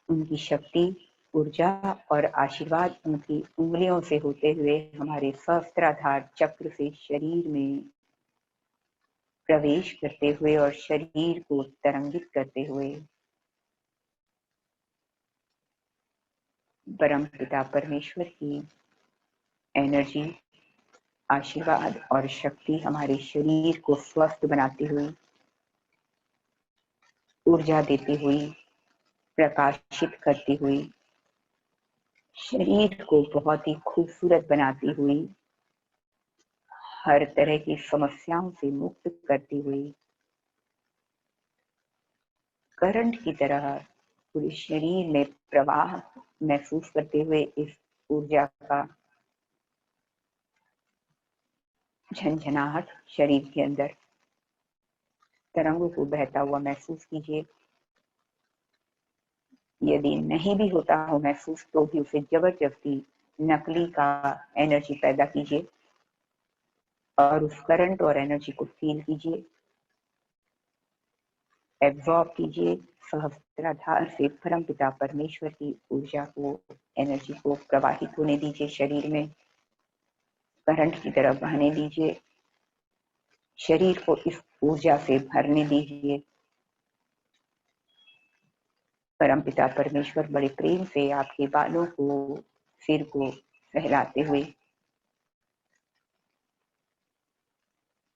उनकी शक्ति, ऊर्जा और आशीर्वाद उनकी उंगलियों से होते हुए हमारे सहस्त्राधार चक्र से शरीर में प्रवेश करते हुए और शरीर को तरंगित करते हुए परम पिता परमेश्वर की एनर्जी, आशीर्वाद और शक्ति हमारे शरीर को स्वस्थ बनाती हुई, ऊर्जा देती हुई, प्रकाशित करती हुई, शरीर को बहुत ही खूबसूरत बनाती हुई, हर तरह की समस्याओं से मुक्त करती हुई, करंट की तरह पूरे शरीर में प्रवाह महसूस करते हुए इस ऊर्जा का झंझनाहट शरीर के अंदर तरंगों को बहता हुआ महसूस कीजिए। यदि नहीं भी होता हो महसूस तो भी उसे जबरदस्ती नकली का एनर्जी पैदा कीजिए और उस करंट और एनर्जी को फील कीजिए, एब्जॉर्ब कीजिए। सहस्त्राधार से परम पिता परमेश्वर की ऊर्जा को, एनर्जी को प्रवाहित होने दीजिए, शरीर में करंट की तरफ बहने दीजिए, शरीर को इस ऊर्जा से भरने दीजिए। परमपिता परमेश्वर बड़े प्रेम से आपके बालों को, सिर को सहलाते हुए,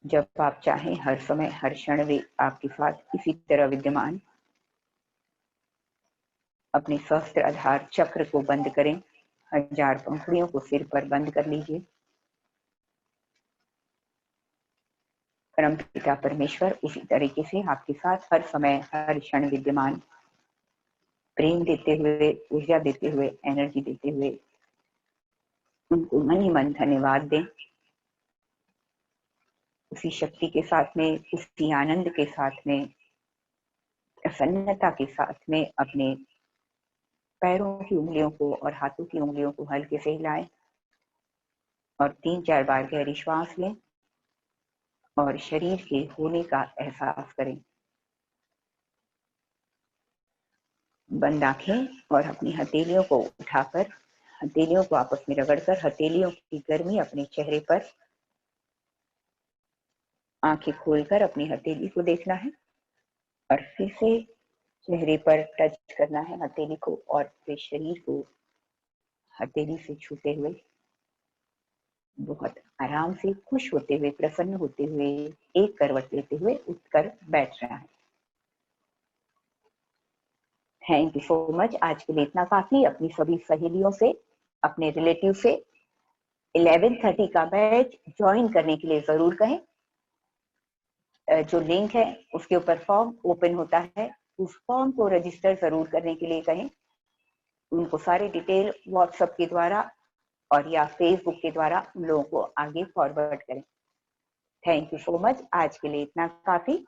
जब आप चाहें हर समय हर क्षण वे आपके साथ इसी तरह विद्यमान। अपने सहस्त्राधार चक्र को बंद करें, 1000 पंखुड़ियों को सिर पर बंद कर लीजिए। परमपिता परमेश्वर उसी तरीके से आपके साथ हर समय हर क्षण विद्यमान, प्रेम देते हुए, ऊर्जा देते हुए, एनर्जी देते हुए उनको मन ही मन धन्यवाद दें। उसी शक्ति के साथ में, उसी आनंद के साथ में, प्रसन्नता के साथ में अपने पैरों की उंगलियों को और हाथों की उंगलियों को हल्के से हिलाएं और 3-4 बार गहरी श्वास लें और शरीर के होने का एहसास करें। बंद आंखें और अपनी हथेलियों को उठाकर, हथेलियों को आपस में रगड़कर हथेलियों की गर्मी अपने चेहरे पर, आंखें खोलकर अपनी हथेली को देखना है और फिर से चेहरे पर टच करना है हथेली को और फिर शरीर को हथेली से छूते हुए बहुत आराम से, खुश होते हुए, प्रसन्न होते हुए, एक करवट लेते हुए उठकर बैठ रहा है। Thank you so much. आज के लिए इतना काफी। अपनी सभी सहेलियों से, अपने रिलेटिव से 11:30 का बैच ज्वाइन करने के लिए जरूर कहें। जो लिंक है उसके ऊपर फॉर्म ओपन होता है, उस फॉर्म को रजिस्टर जरूर करने के लिए कहें। उनको सारे डिटेल व्हाट्सएप के द्वारा और या फेसबुक के द्वारा उन लोगों को आगे फॉरवर्ड करें। Thank you so much. आज के लिए इतना काफी।